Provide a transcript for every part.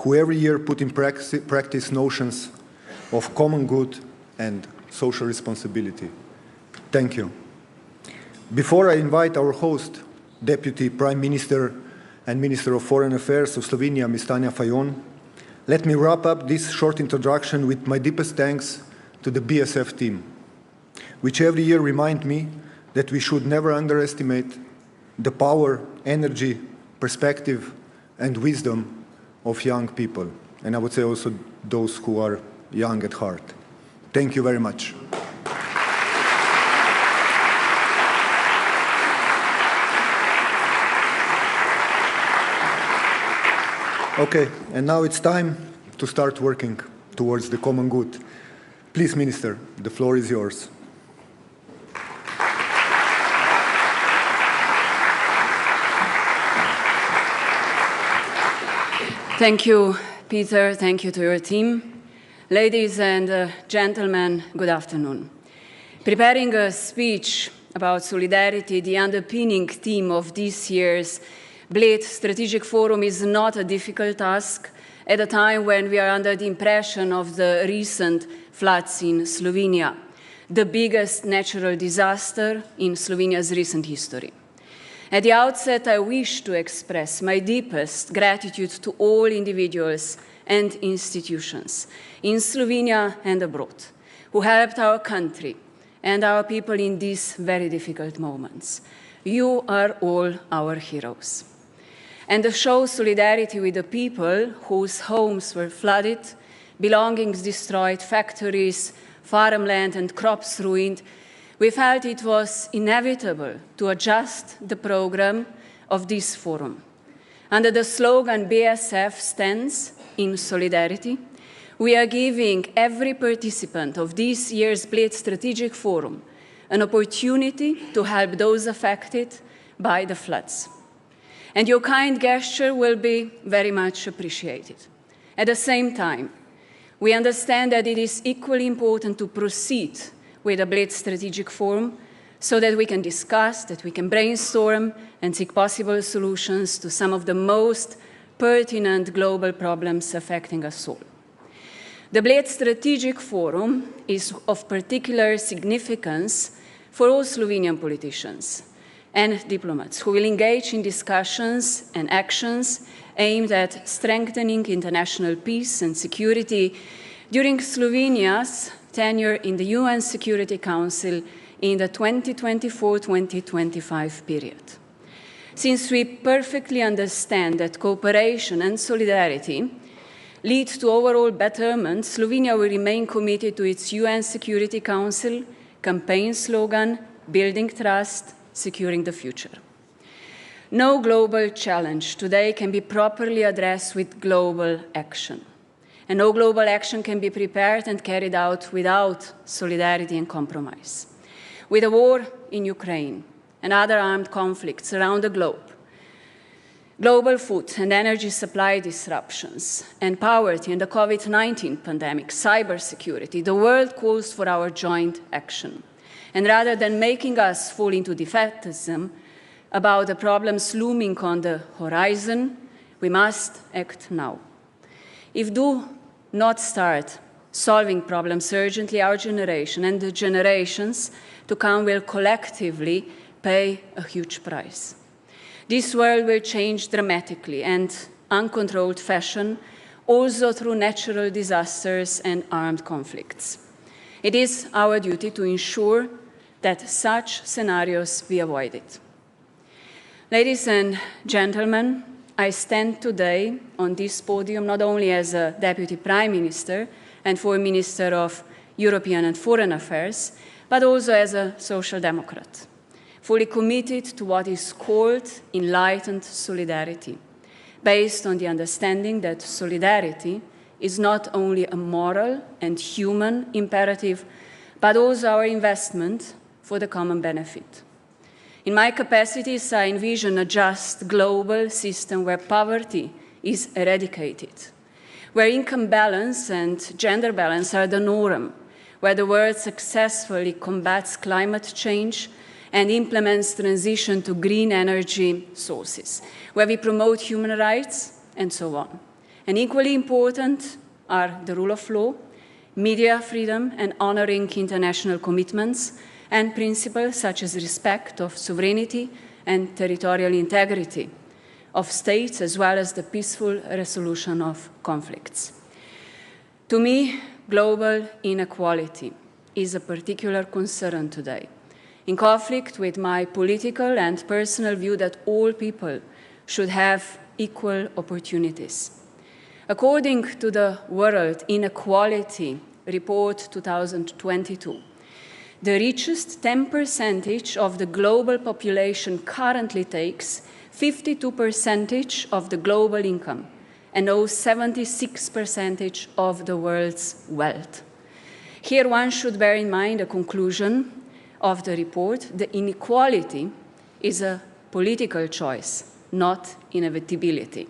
who every year put in practice notions of common good and social responsibility. Thank you. Before I invite our host, Deputy Prime Minister and Minister of Foreign Affairs of Slovenia, Ms. Tanja Fajon, let me wrap up this short introduction with my deepest thanks to the BSF team, which every year remind me that we should never underestimate the power, energy, perspective, and wisdom of young people. And I would say also those who are young at heart. Thank you very much. Okay, and now it's time to start working towards the common good. Please, Minister, the floor is yours. Thank you, Peter. Thank you to your team. Ladies and gentlemen, good afternoon. Preparing a speech about solidarity, the underpinning theme of this year's Bled Strategic Forum is not a difficult task at a time when we are under the impression of the recent floods in Slovenia, the biggest natural disaster in Slovenia's recent history. At the outset, I wish to express my deepest gratitude to all individuals and institutions in Slovenia and abroad who helped our country and our people in these very difficult moments. You are all our heroes. And to show solidarity with the people whose homes were flooded, belongings destroyed, factories, farmland and crops ruined, we felt it was inevitable to adjust the program of this forum. Under the slogan BSF stands in solidarity, we are giving every participant of this year's Bled Strategic Forum an opportunity to help those affected by the floods. And your kind gesture will be very much appreciated. At the same time, we understand that it is equally important to proceed with the Bled Strategic Forum so that we can discuss, that we can brainstorm and seek possible solutions to some of the most pertinent global problems affecting us all. The Bled Strategic Forum is of particular significance for all Slovenian politicians and diplomats who will engage in discussions and actions aimed at strengthening international peace and security during Slovenia's tenure in the UN Security Council in the 2024-2025 period. Since we perfectly understand that cooperation and solidarity lead to overall betterment, Slovenia will remain committed to its UN Security Council campaign slogan, building trust, securing the future. No global challenge today can be properly addressed with global action. And no global action can be prepared and carried out without solidarity and compromise. With the war in Ukraine and other armed conflicts around the globe, global food and energy supply disruptions, and poverty and the COVID-19 pandemic, cybersecurity, the world calls for our joint action. And rather than making us fall into defeatism about the problems looming on the horizon, we must act now. If do not start solving problems urgently, our generation and the generations to come will collectively pay a huge price. This world will change dramatically and uncontrolled fashion, also through natural disasters and armed conflicts. It is our duty to ensure that such scenarios be avoided. Ladies and gentlemen, I stand today on this podium not only as a Deputy Prime Minister and Foreign Minister of European and Foreign Affairs, but also as a Social Democrat, fully committed to what is called enlightened solidarity, based on the understanding that solidarity is not only a moral and human imperative, but also our investment for the common benefit. In my capacities, I envision a just global system where poverty is eradicated, where income balance and gender balance are the norm, where the world successfully combats climate change and implements transition to green energy sources, where we promote human rights, and so on. And equally important are the rule of law, media freedom, and honoring international commitments and principles such as respect of sovereignty and territorial integrity of states, as well as the peaceful resolution of conflicts. To me, global inequality is a particular concern today, in conflict with my political and personal view that all people should have equal opportunities. According to the World Inequality Report 2022, the richest 10% of the global population currently takes 52% of the global income and owes 76% of the world's wealth. Here one should bear in mind the conclusion of the report: the inequality is a political choice, not inevitability.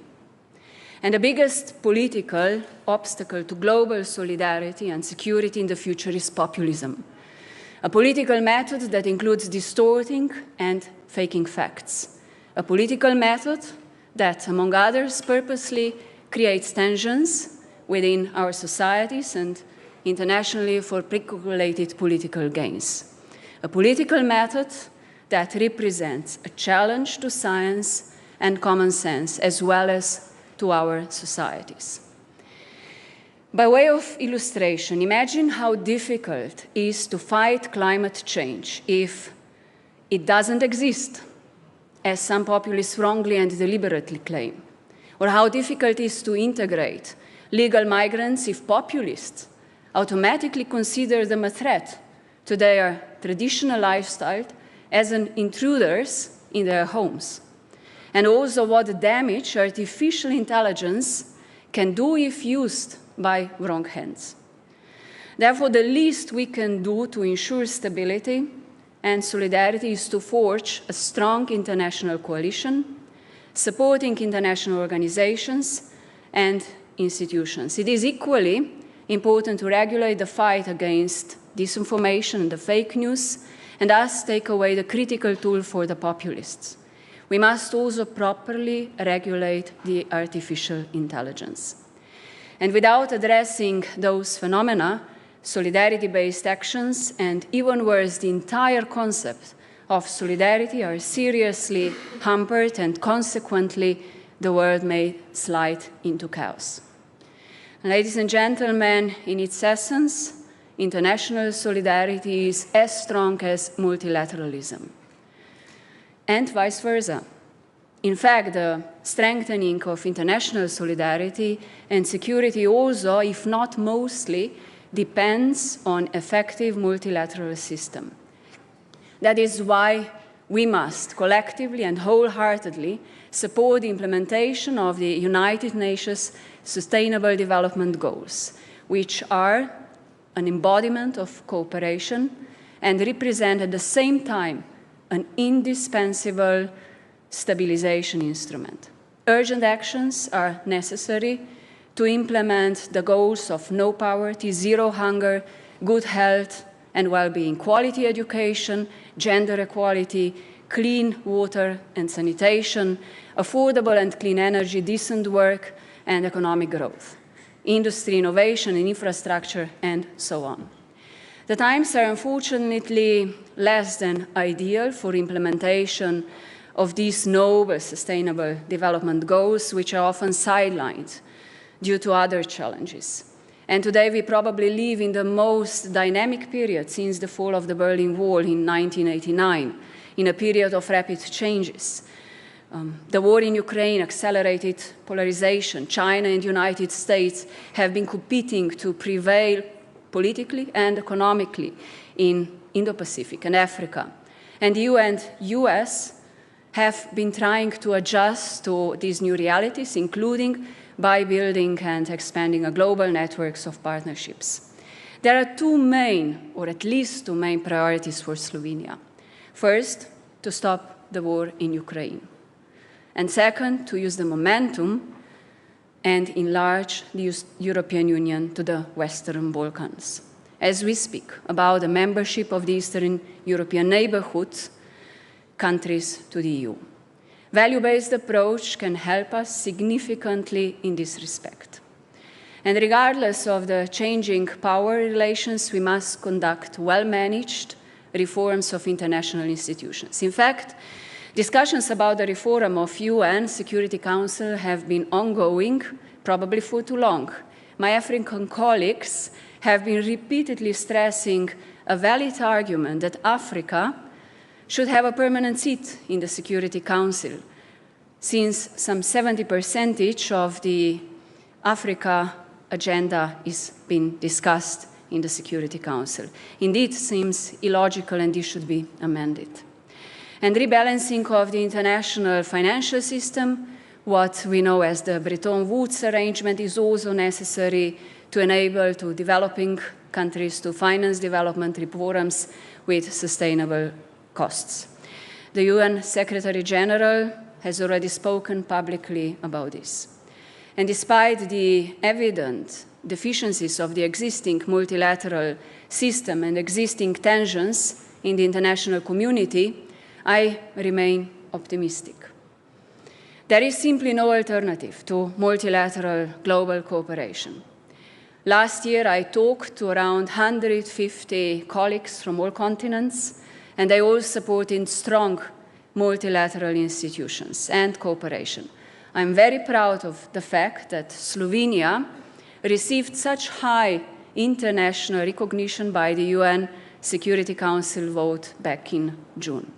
And the biggest political obstacle to global solidarity and security in the future is populism, a political method that includes distorting and faking facts, a political method that, among others, purposely creates tensions within our societies and internationally for pre-calculated political gains, a political method that represents a challenge to science and common sense, as well as to our societies. By way of illustration, imagine how difficult it is to fight climate change if it doesn't exist, as some populists wrongly and deliberately claim, or how difficult it is to integrate legal migrants if populists automatically consider them a threat to their traditional lifestyle as an intruders in their homes, and also what damage artificial intelligence can do if used by wrong hands. Therefore, the least we can do to ensure stability and solidarity is to forge a strong international coalition, supporting international organizations and institutions. It is equally important to regulate the fight against disinformation and the fake news, and thus take away the critical tool for the populists. We must also properly regulate the artificial intelligence. And without addressing those phenomena, solidarity-based actions, and even worse, the entire concept of solidarity are seriously hampered, and consequently, the world may slide into chaos. Ladies and gentlemen, in its essence, international solidarity is as strong as multilateralism, and vice versa. In fact, the strengthening of international solidarity and security also, if not mostly, depends on effective multilateral system. That is why we must collectively and wholeheartedly support the implementation of the United Nations Sustainable Development Goals, which are an embodiment of cooperation and represent at the same time an indispensable stabilization instrument. Urgent actions are necessary to implement the goals of no poverty, zero hunger, good health and well-being, quality education, gender equality, clean water and sanitation, affordable and clean energy, decent work and economic growth, industry, innovation and infrastructure, and so on. The times are unfortunately less than ideal for implementation of these noble sustainable development goals, which are often sidelined due to other challenges. And today we probably live in the most dynamic period since the fall of the Berlin Wall in 1989, in a period of rapid changes. The war in Ukraine accelerated polarization. China and the United States have been competing to prevail politically and economically in Indo-Pacific and Africa. And the EU and US have been trying to adjust to these new realities, including by building and expanding a global networks of partnerships. There are two main, or at least two main priorities for Slovenia. First, to stop the war in Ukraine. And second, to use the momentum and enlarge the European Union to the Western Balkans. As we speak about the membership of the Eastern European neighborhood countries to the EU. Value-based approach can help us significantly in this respect. And regardless of the changing power relations, we must conduct well-managed reforms of international institutions. In fact, discussions about the reform of UN Security Council have been ongoing, probably for too long. My African colleagues have been repeatedly stressing a valid argument that Africa should have a permanent seat in the Security Council, since some 70% of the Africa agenda is being discussed in the Security Council. Indeed, it seems illogical and this should be amended. And rebalancing of the international financial system, what we know as the Bretton Woods arrangement, is also necessary to enable to developing countries to finance development reforms with sustainable costs. The UN Secretary General has already spoken publicly about this. And despite the evident deficiencies of the existing multilateral system and existing tensions in the international community, I remain optimistic. There is simply no alternative to multilateral global cooperation. Last year, I talked to around 150 colleagues from all continents, and they all supported strong multilateral institutions and cooperation. I'm very proud of the fact that Slovenia received such high international recognition by the UN Security Council vote back in June.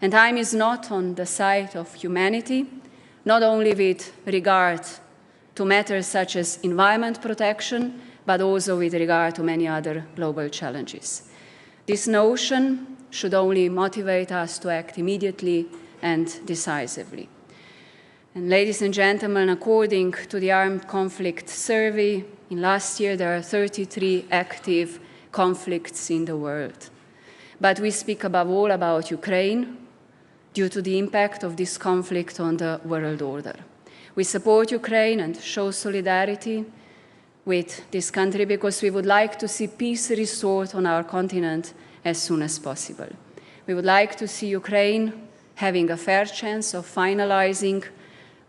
And time is not on the side of humanity, not only with regard to matters such as environment protection, but also with regard to many other global challenges. This notion should only motivate us to act immediately and decisively. And ladies and gentlemen, according to the Armed Conflict Survey, in last year there are 33 active conflicts in the world. But we speak above all about Ukraine due to the impact of this conflict on the world order. We support Ukraine and show solidarity with this country because we would like to see peace restored on our continent as soon as possible. We would like to see Ukraine having a fair chance of finalizing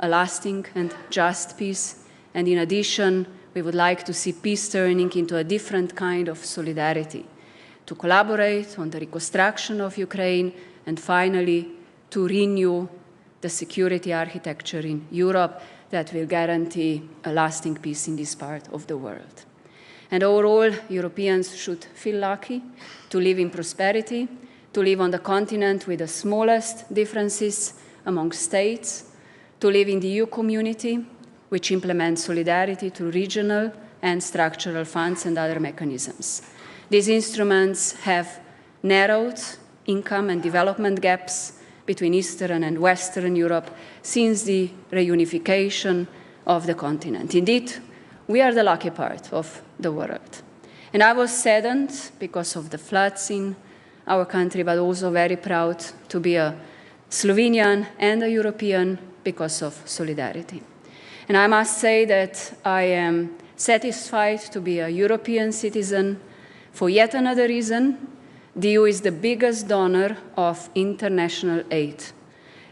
a lasting and just peace, and in addition, we would like to see peace turning into a different kind of solidarity, to collaborate on the reconstruction of Ukraine, and finally, to renew the security architecture in Europe that will guarantee a lasting peace in this part of the world. And overall, Europeans should feel lucky to live in prosperity, to live on the continent with the smallest differences among states, to live in the EU community, which implements solidarity through regional and structural funds and other mechanisms. These instruments have narrowed income and development gaps between Eastern and Western Europe since the reunification of the continent. Indeed, we are the lucky part of the world. And I was saddened because of the floods in our country, but also very proud to be a Slovenian and a European because of solidarity. And I must say that I am satisfied to be a European citizen for yet another reason. The EU is the biggest donor of international aid,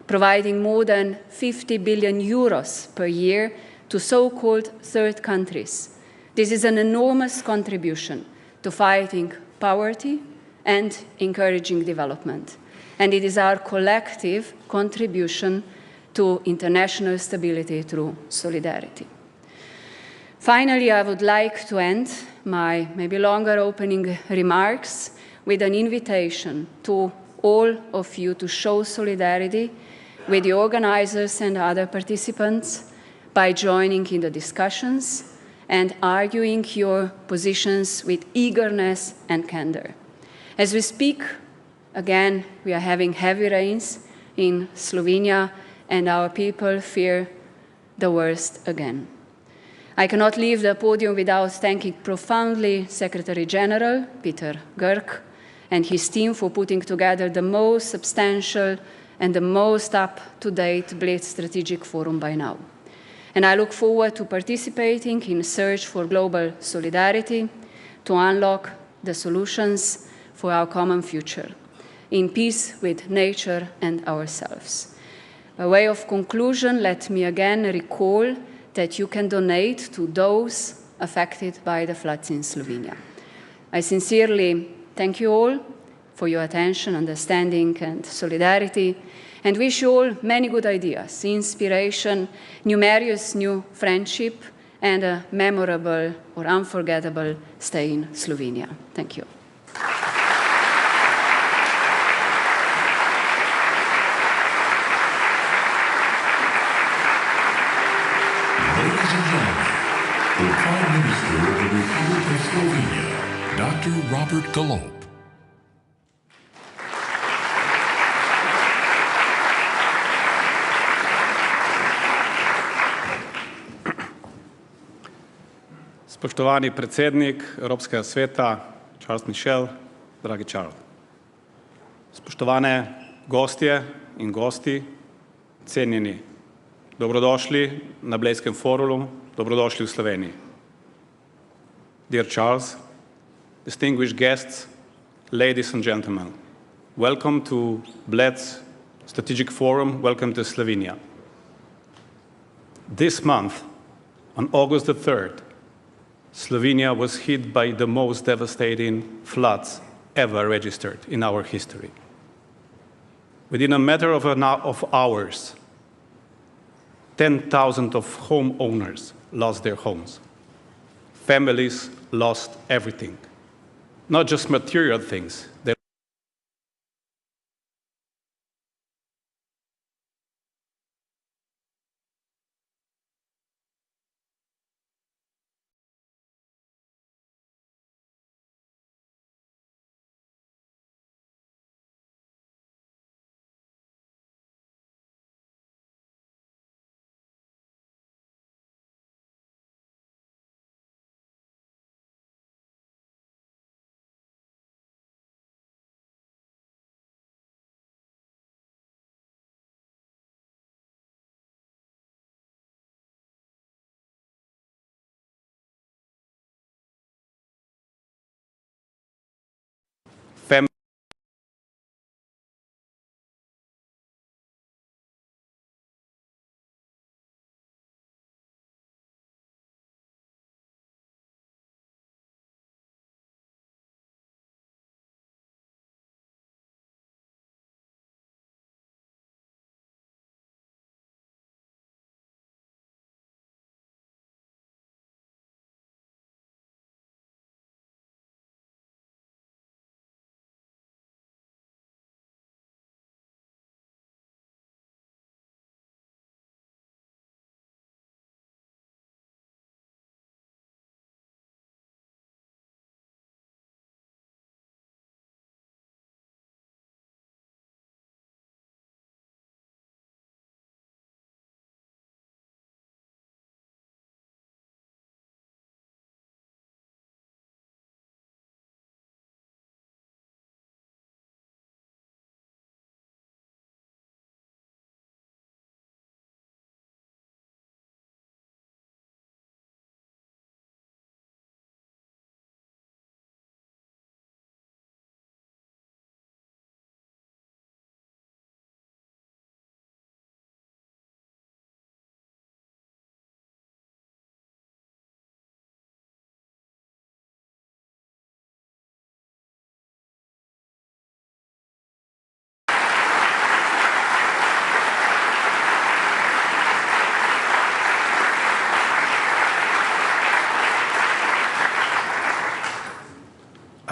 providing more than 50 billion euros per year to so-called third countries. This is an enormous contribution to fighting poverty and encouraging development. And it is our collective contribution to international stability through solidarity. Finally, I would like to end my maybe longer opening remarks with an invitation to all of you to show solidarity with the organizers and other participants by joining in the discussions and arguing your positions with eagerness and candor. As we speak, again, we are having heavy rains in Slovenia, and our people fear the worst again. I cannot leave the podium without thanking profoundly Secretary General Peter Grk and his team for putting together the most substantial and the most up-to-date Bled Strategic Forum by now. And I look forward to participating in a search for global solidarity to unlock the solutions for our common future, in peace with nature and ourselves. By way of conclusion, let me again recall that you can donate to those affected by the floods in Slovenia. I sincerely thank you all for your attention, understanding, and solidarity, and wish you all many good ideas, inspiration, numerous new friendship, and a memorable or unforgettable stay in Slovenia. Thank you. Ladies and gentlemen, the Prime Minister of the Republic of Slovenia, Dr. Robert Golob. Spoštovani predsednik Evropskega sveta, Charles Michel, dragi Charles. Spoštovane gostje in gosti, cenjeni, dobrodošli na Bledskem forumu, dobrodošli v Sloveniji. Dear Charles, distinguished guests, ladies and gentlemen, welcome to Bled's Strategic Forum, welcome to Slovenia. This month, on August the 3rd, Slovenia was hit by the most devastating floods ever registered in our history. Within a matter of hours, 10,000 of homeowners lost their homes. Families lost everything, not just material things.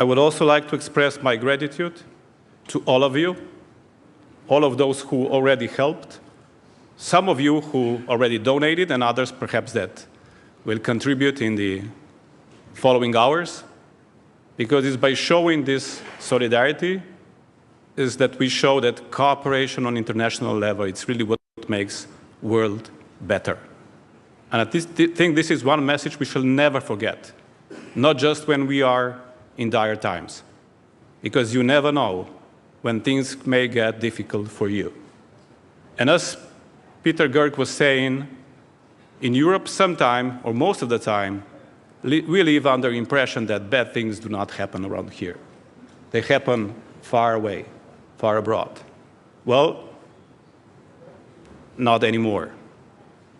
I would also like to express my gratitude to all of you, all of those who already helped, some of you who already donated, and others perhaps that will contribute in the following hours, because it's by showing this solidarity is that we show that cooperation on international level, it's really what makes the world better. And I think this is one message we shall never forget, not just when we are in dire times, because you never know when things may get difficult for you. And as Peter Gerg was saying, in Europe sometime, or most of the time, we live under the impression that bad things do not happen around here. They happen far away, far abroad. Well, Not anymore.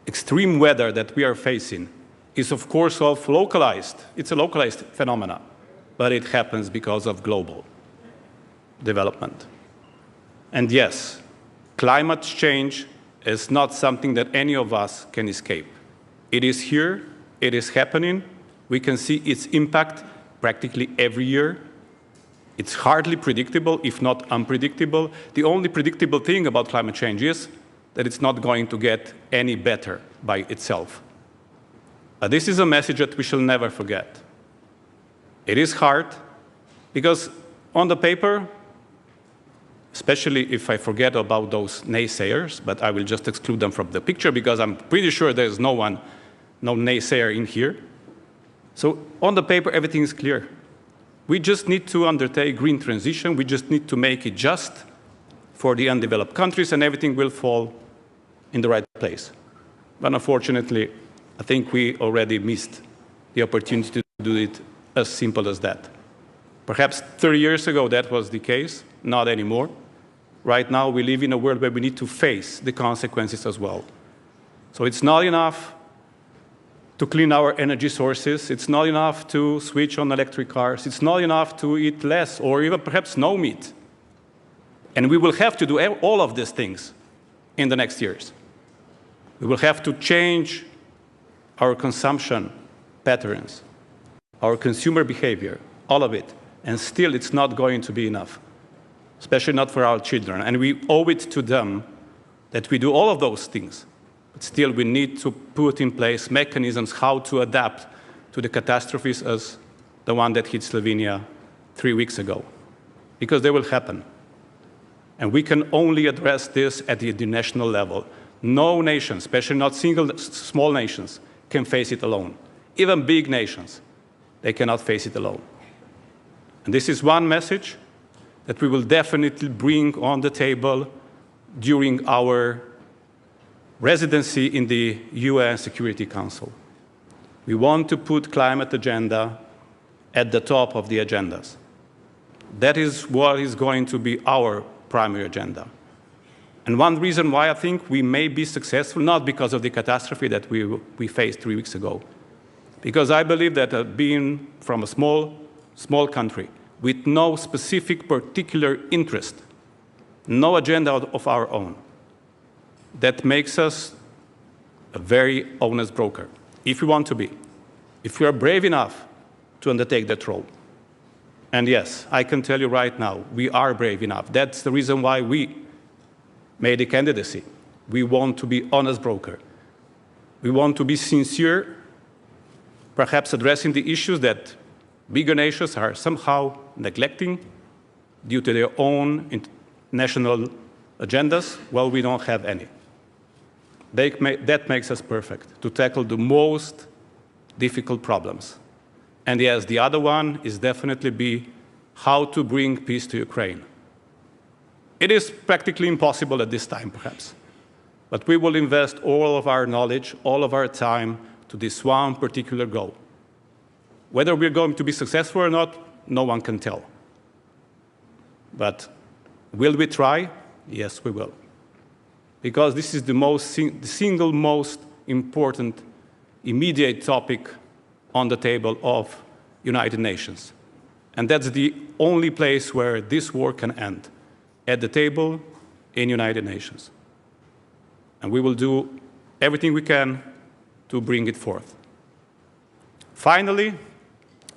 Extreme weather that we are facing is, of course, localized. It's a localized phenomenon, but it happens because of global development. And yes, climate change is not something that any of us can escape. It is here, it is happening. We can see its impact practically every year. It's hardly predictable, if not unpredictable. The only predictable thing about climate change is that it's not going to get any better by itself. But this is a message that we shall never forget. It is hard, because on the paper, especially if I forget about those naysayers, but I will just exclude them from the picture because I'm pretty sure there's no naysayer in here. So on the paper, everything is clear. We just need to undertake green transition. We just need to make it just for the undeveloped countries, and everything will fall in the right place. But unfortunately, I think we already missed the opportunity to do it as simple as that. Perhaps 30 years ago that was the case, not anymore. Right now we live in a world where we need to face the consequences as well. So it's not enough to clean our energy sources. It's not enough to switch on electric cars. It's not enough to eat less or even perhaps no meat. And we will have to do all of these things in the next years. We will have to change our consumption patterns, our consumer behavior, all of it. And still, it's not going to be enough, especially not for our children. And we owe it to them that we do all of those things. But still, we need to put in place mechanisms how to adapt to the catastrophes as the one that hit Slovenia 3 weeks ago, because they will happen. And we can only address this at the international level. No nation, especially not small nations, can face it alone. Even big nations, they cannot face it alone. And this is one message that we will definitely bring on the table during our residency in the UN Security Council. We want to put climate agenda at the top of the agendas. That is what is going to be our primary agenda. And one reason why I think we may be successful, not because of the catastrophe that we faced 3 weeks ago, because I believe that being from a small country with no specific particular interest, no agenda of our own, that makes us a very honest broker, if we want to be, if we are brave enough to undertake that role. And yes, I can tell you right now, we are brave enough. That's the reason why we made a candidacy. We want to be honest broker. We want to be sincere, perhaps addressing the issues that bigger nations are somehow neglecting due to their own national agendas. Well, we don't have any. That makes us perfect to tackle the most difficult problems. And yes, the other one is definitely be how to bring peace to Ukraine. It is practically impossible at this time, perhaps. But we will invest all of our knowledge, all of our time to this one particular goal. Whether we're going to be successful or not, no one can tell. But will we try? Yes, we will. Because this is the single most important immediate topic on the table of United Nations. And that's the only place where this war can end, at the table in United Nations. And we will do everything we can to bring it forth. Finally,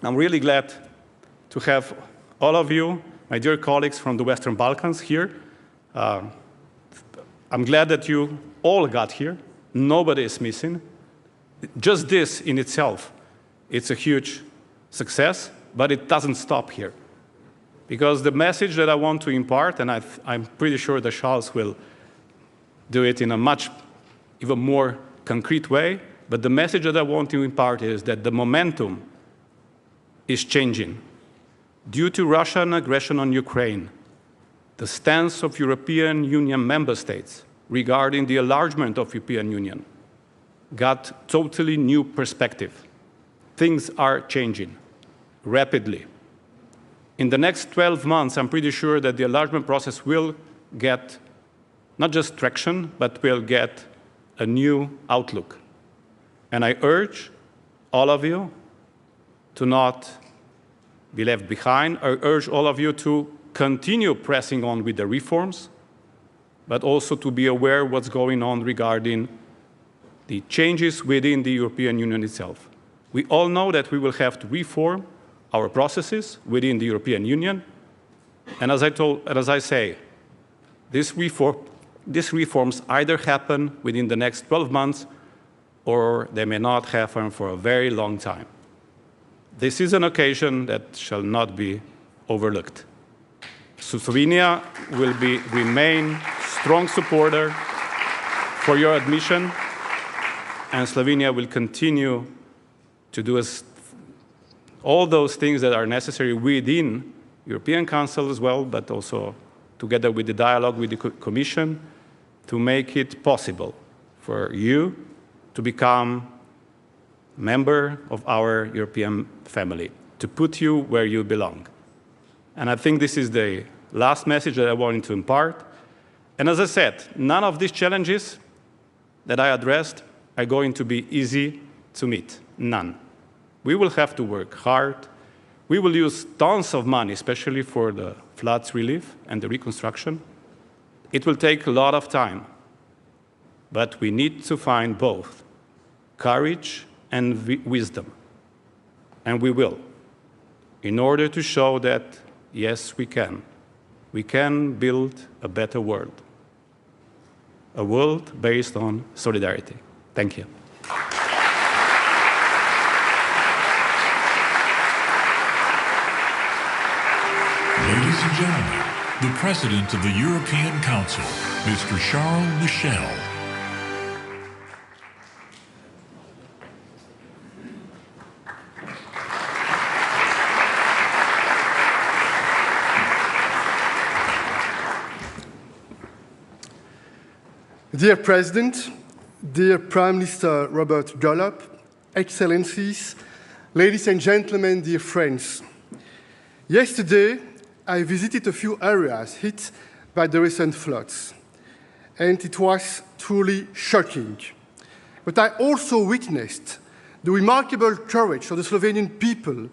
I'm really glad to have all of you, my dear colleagues from the Western Balkans here. I'm glad that you all got here. Nobody is missing. Just this in itself, it's a huge success, but it doesn't stop here. Because the message that I want to impart, and I'm pretty sure that Charles will do it in a much even more concrete way, but the message that I want to impart is that the momentum is changing. Due to Russian aggression on Ukraine, the stance of European Union member states regarding the enlargement of European Union got totally new perspective. Things are changing rapidly. In the next 12 months, I'm pretty sure that the enlargement process will get not just traction, but will get a new outlook. And I urge all of you to not be left behind. I urge all of you to continue pressing on with the reforms, but also to be aware of what's going on regarding the changes within the European Union itself. We all know that we will have to reform our processes within the European Union. And as I say, these reforms either happen within the next 12 months or they may not happen for a very long time. This is an occasion that shall not be overlooked. Slovenia will remain strong supporter for your admission, and Slovenia will continue to do all those things that are necessary within European Council as well, but also together with the dialogue with the Commission to make it possible for you to become a member of our European family, to put you where you belong. And I think this is the last message that I wanted to impart. And as I said, none of these challenges that I addressed are going to be easy to meet. None. We will have to work hard. We will use tons of money, especially for the floods relief and the reconstruction. It will take a lot of time. But we need to find both courage and wisdom. And we will, in order to show that, yes, we can. We can build a better world. A world based on solidarity. Thank you. Ladies and gentlemen, the President of the European Council, Mr. Charles Michel. Dear President, dear Prime Minister Robert Golob, Excellencies, ladies and gentlemen, dear friends. Yesterday, I visited a few areas hit by the recent floods, and it was truly shocking. But I also witnessed the remarkable courage of the Slovenian people,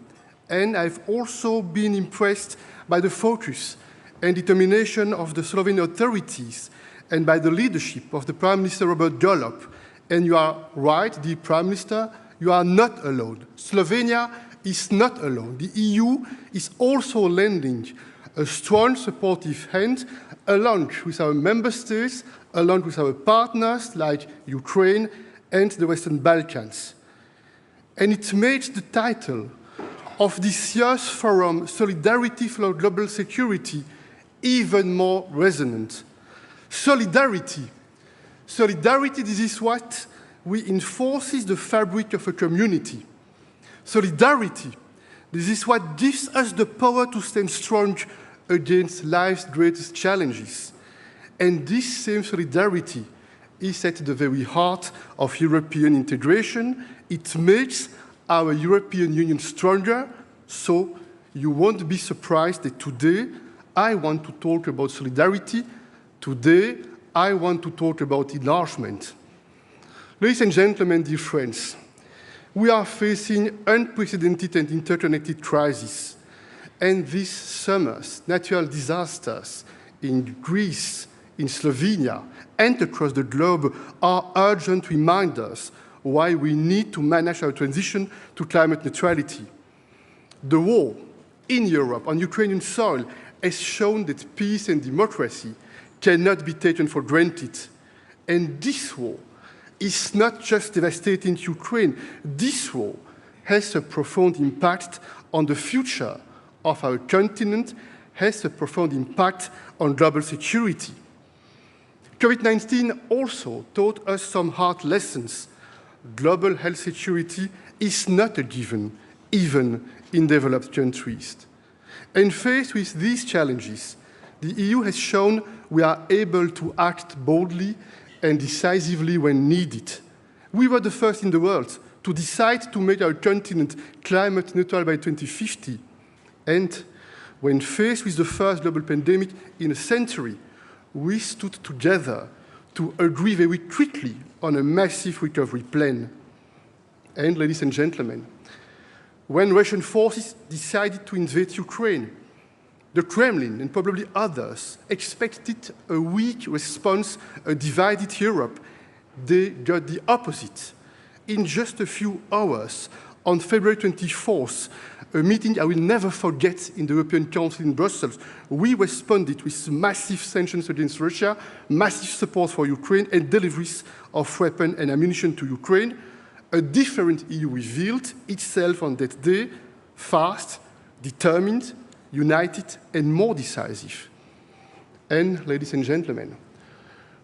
and I've also been impressed by the focus and determination of the Slovenian authorities and by the leadership of the Prime Minister Robert Golob. And you are right, dear Prime Minister, you are not alone. Slovenia is not alone. The EU is also lending a strong supportive hand along with our member states, along with our partners like Ukraine and the Western Balkans. And it made the title of this year's forum, Solidarity for Global Security, even more resonant. Solidarity. Solidarity, this is what reinforces the fabric of a community. Solidarity, this is what gives us the power to stand strong against life's greatest challenges. And this same solidarity is at the very heart of European integration. It makes our European Union stronger, so you won't be surprised that today I want to talk about solidarity. Today, I want to talk about enlargement. Ladies and gentlemen, dear friends, we are facing unprecedented and interconnected crises. And these summers, natural disasters in Greece, in Slovenia, and across the globe are urgent reminders why we need to manage our transition to climate neutrality. The war in Europe on Ukrainian soil has shown that peace and democracy cannot be taken for granted. And this war is not just devastating Ukraine. This war has a profound impact on the future of our continent, has a profound impact on global security. COVID-19 also taught us some hard lessons. Global health security is not a given, even in developed countries. And faced with these challenges, the EU has shown we are able to act boldly and decisively when needed. We were the first in the world to decide to make our continent climate neutral by 2050. And when faced with the first global pandemic in a century, we stood together to agree very quickly on a massive recovery plan. And, ladies and gentlemen, when Russian forces decided to invade Ukraine, the Kremlin and probably others expected a weak response, a divided Europe. They got the opposite. In just a few hours, on February 24th, a meeting I will never forget in the European Council in Brussels, we responded with massive sanctions against Russia, massive support for Ukraine, and deliveries of weapons and ammunition to Ukraine. A different EU revealed itself on that day, fast, determined, united, and more decisive. And, ladies and gentlemen,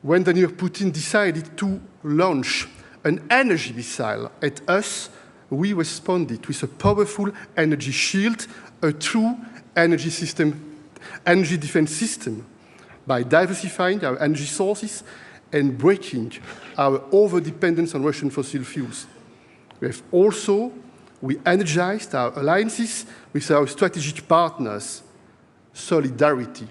when Vladimir Putin decided to launch an energy missile at us, we responded with a powerful energy shield, a true energy defense system, by diversifying our energy sources and breaking our over-dependence on Russian fossil fuels. We energized our alliances with our strategic partners. Solidarity.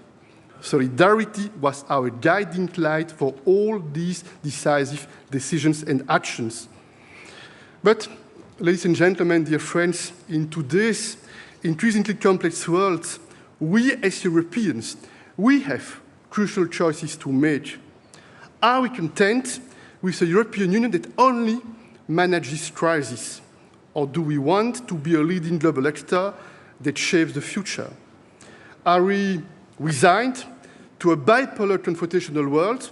Solidarity was our guiding light for all these decisive decisions and actions. But, ladies and gentlemen, dear friends, in today's increasingly complex world, we as Europeans, we have crucial choices to make. Are we content with a European Union that only manages crisis? Or do we want to be a leading global actor that shapes the future? Are we resigned to a bipolar confrontational world?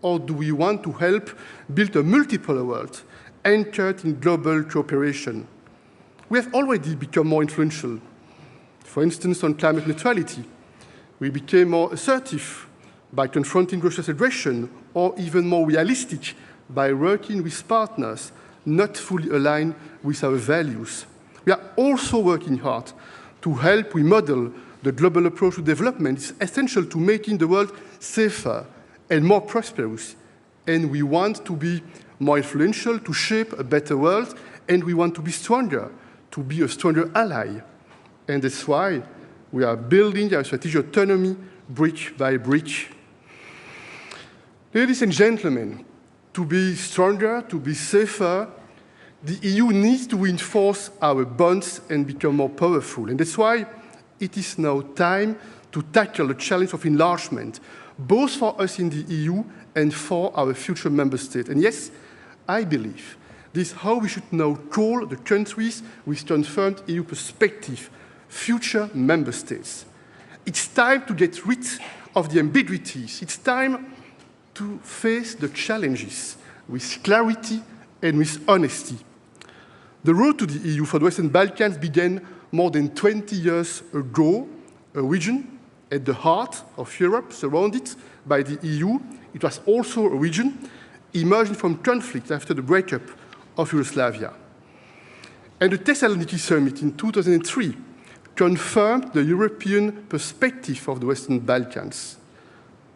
Or do we want to help build a multipolar world anchored in global cooperation? We have already become more influential. For instance, on climate neutrality, we became more assertive by confronting Russia's aggression, or even more realistic by working with partners not fully aligned with our values. We are also working hard to help remodel the global approach to development. It's essential to making the world safer and more prosperous. And we want to be more influential, to shape a better world, and we want to be stronger, to be a stronger ally. And that's why we are building our strategic autonomy brick by brick. Ladies and gentlemen, to be stronger, to be safer, the EU needs to reinforce our bonds and become more powerful. And that's why it is now time to tackle the challenge of enlargement, both for us in the EU and for our future member states. And yes, I believe this is how we should now call the countries with confirmed EU perspective, future member states. It's time to get rid of the ambiguities. It's time to face the challenges with clarity and with honesty. The road to the EU for the Western Balkans began more than 20 years ago, a region at the heart of Europe, surrounded by the EU. It was also a region emerging from conflict after the breakup of Yugoslavia. And the Thessaloniki Summit in 2003 confirmed the European perspective of the Western Balkans.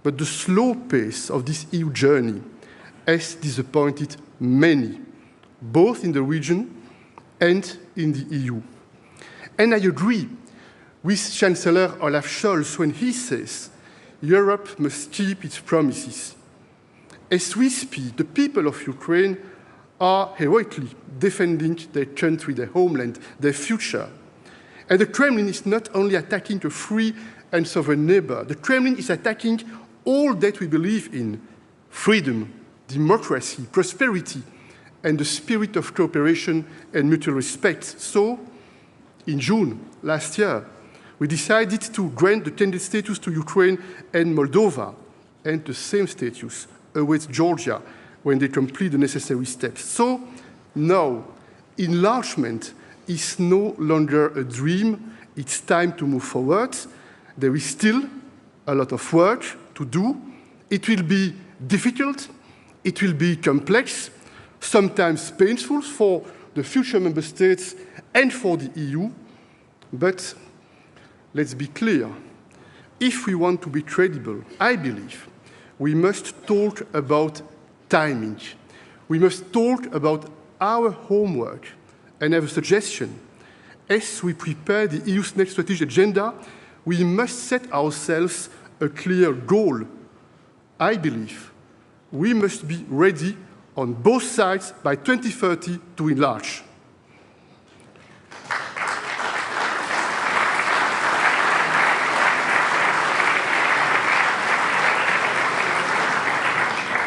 But the slow pace of this EU journey has disappointed many, both in the region and in the EU. And I agree with Chancellor Olaf Scholz when he says Europe must keep its promises. As we speak, the people of Ukraine are heroically defending their country, their homeland, their future. And the Kremlin is not only attacking a free and sovereign neighbor, the Kremlin is attacking all that we believe in: freedom, democracy, prosperity, and the spirit of cooperation and mutual respect. So, in June last year, we decided to grant the candidate status to Ukraine and Moldova, and the same status awaits Georgia when they complete the necessary steps. So, now, enlargement is no longer a dream. It's time to move forward. There is still a lot of work to do. It will be difficult. It will be complex, sometimes painful for the future member states and for the EU. But let's be clear. If we want to be credible, I believe we must talk about timing. We must talk about our homework. And I have a suggestion. As we prepare the EU's next strategic agenda, we must set ourselves a clear goal. I believe we must be ready on both sides by 2030 to enlarge.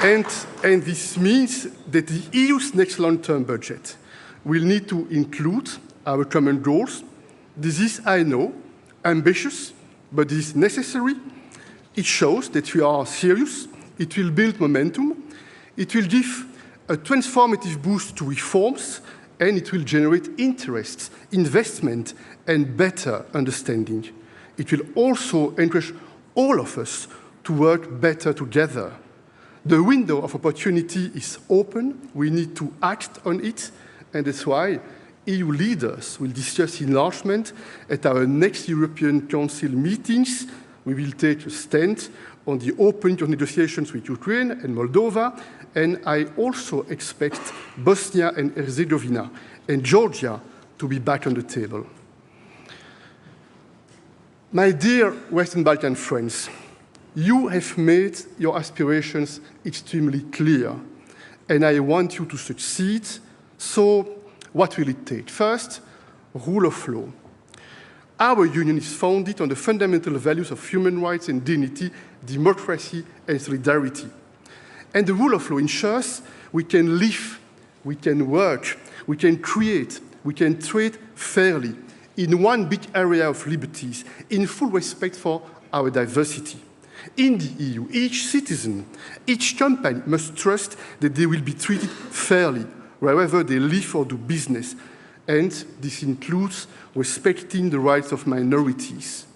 And this means that the EU's next long-term budget will need to include our common goals. This is, I know, ambitious, but it is necessary. It shows that we are serious. It will build momentum. It will give a transformative boost to reforms, and it will generate interest, investment, and better understanding. It will also encourage all of us to work better together. The window of opportunity is open. We need to act on it, and that's why EU leaders will discuss enlargement at our next European Council meetings. We will take a stand on the opening of negotiations with Ukraine and Moldova, and I also expect Bosnia and Herzegovina and Georgia to be back on the table. My dear Western Balkan friends, you have made your aspirations extremely clear, and I want you to succeed. So what will it take? First, rule of law. Our union is founded on the fundamental values of human rights and dignity, democracy and solidarity. And the rule of law ensures we can live, we can work, we can create, we can trade fairly in one big area of liberties, in full respect for our diversity. In the EU, each citizen, each company must trust that they will be treated fairly wherever they live or do business, and this includes respecting the rights of minorities.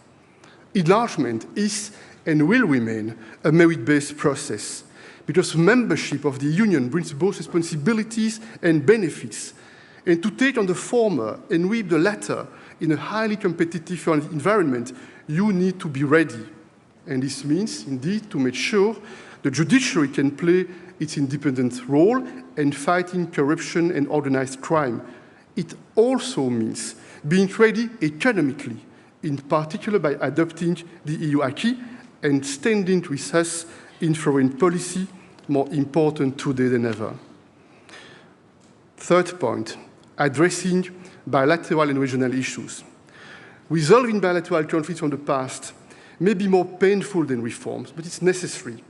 Enlargement is and will remain a merit-based process, because membership of the Union brings both responsibilities and benefits, and to take on the former and reap the latter in a highly competitive environment, you need to be ready. And this means, indeed, to make sure the judiciary can play its independent role in fighting corruption and organized crime. It also means being ready economically, in particular by adopting the EU acquis and standing with us in foreign policy, more important today than ever. Third point, addressing bilateral and regional issues. Resolving bilateral conflicts from the past may be more painful than reforms, but it's necessary.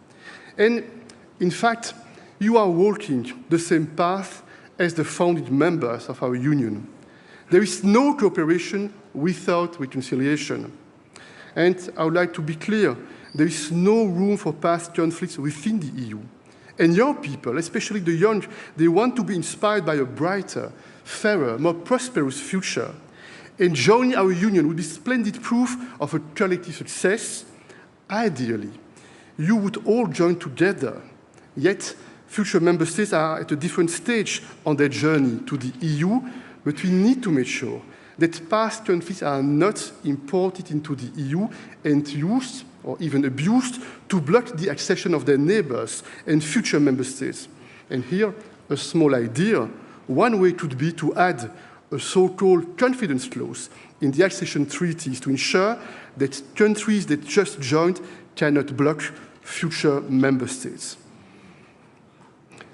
And in fact, you are walking the same path as the founding members of our union. There is no cooperation without reconciliation. And I would like to be clear, there is no room for past conflicts within the EU. And young people, especially the young, they want to be inspired by a brighter, fairer, more prosperous future. And joining our union would be splendid proof of a collective success. Ideally, you would all join together. Yet, future member states are at a different stage on their journey to the EU, but we need to make sure that past conflicts are not imported into the EU and used or even abused to block the accession of their neighbors and future member states. And here, a small idea. One way could be to add a so-called confidence clause in the accession treaties to ensure that countries that just joined cannot block future member states.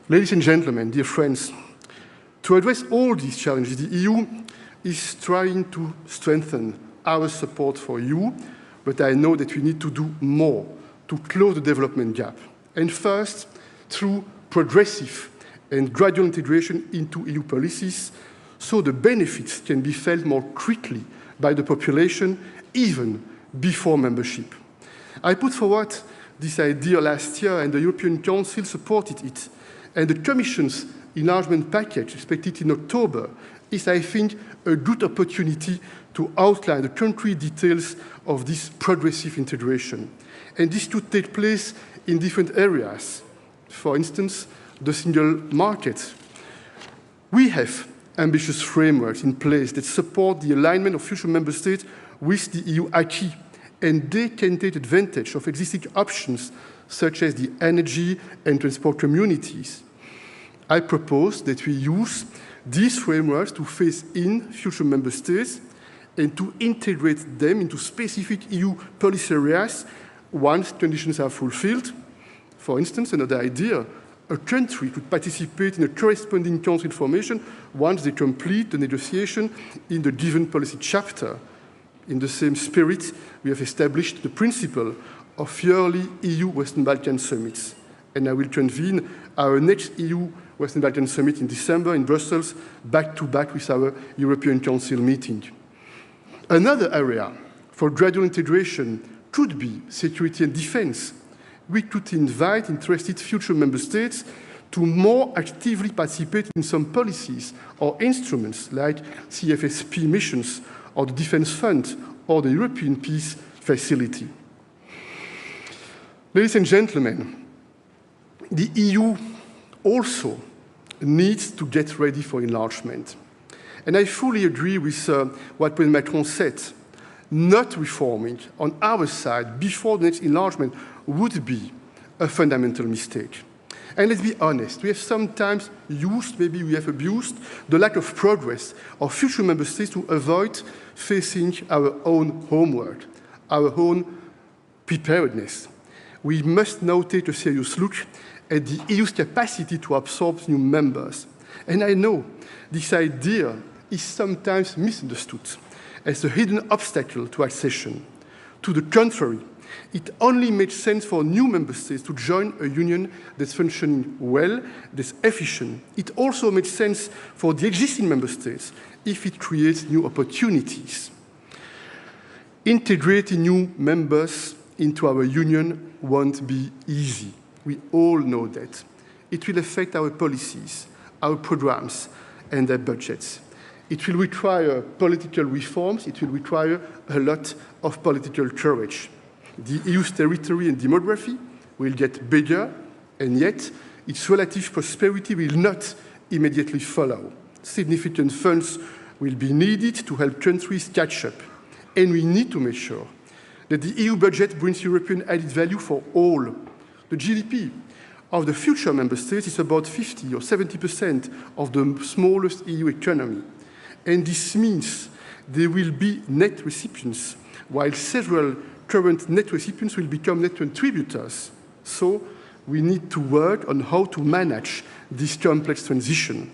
Ladies and gentlemen, dear friends, to address all these challenges, the EU is trying to strengthen our support for you, but I know that we need to do more to close the development gap. And first, through progressive and gradual integration into EU policies, so the benefits can be felt more quickly by the population, even before membership. I put forward this idea last year, and the European Council supported it. And the Commission's enlargement package, expected in October, is, I think, a good opportunity to outline the concrete details of this progressive integration. And this could take place in different areas. For instance, the single market. We have ambitious frameworks in place that support the alignment of future member states with the EU acquis, and they can take advantage of existing options such as the energy and transport communities. I propose that we use these frameworks to phase in future member states and to integrate them into specific EU policy areas once conditions are fulfilled. For instance, another idea, a country could participate in a corresponding council formation once they complete the negotiation in the given policy chapter. In the same spirit, we have established the principle of yearly EU Western Balkan summits. And I will convene our next EU Western Balkan Summit in December in Brussels, back-to-back with our European Council meeting. Another area for gradual integration could be security and defense. We could invite interested future member states to more actively participate in some policies or instruments like CFSP missions or the Defense Fund or the European Peace Facility. Ladies and gentlemen, the EU also needs to get ready for enlargement. And I fully agree with what President Macron said. Not reforming on our side before the next enlargement would be a fundamental mistake. And let's be honest, we have sometimes used, maybe we have abused, the lack of progress of future member states to avoid facing our own homework, our own preparedness. We must now take a serious look at the EU's capacity to absorb new members. And I know this idea is sometimes misunderstood as a hidden obstacle to accession. To the contrary, it only makes sense for new member states to join a union that's functioning well, that's efficient. It also makes sense for the existing member states if it creates new opportunities. Integrating new members into our union won't be easy. We all know that. It will affect our policies, our programs, and their budgets. It will require political reforms. It will require a lot of political courage. The EU's territory and demography will get bigger, and yet its relative prosperity will not immediately follow. Significant funds will be needed to help countries catch up, and we need to make sure that the EU budget brings European added value for all. The GDP of the future member states is about 50 or 70% of the smallest EU economy. And this means they will be net recipients, while several current net recipients will become net contributors. So we need to work on how to manage this complex transition.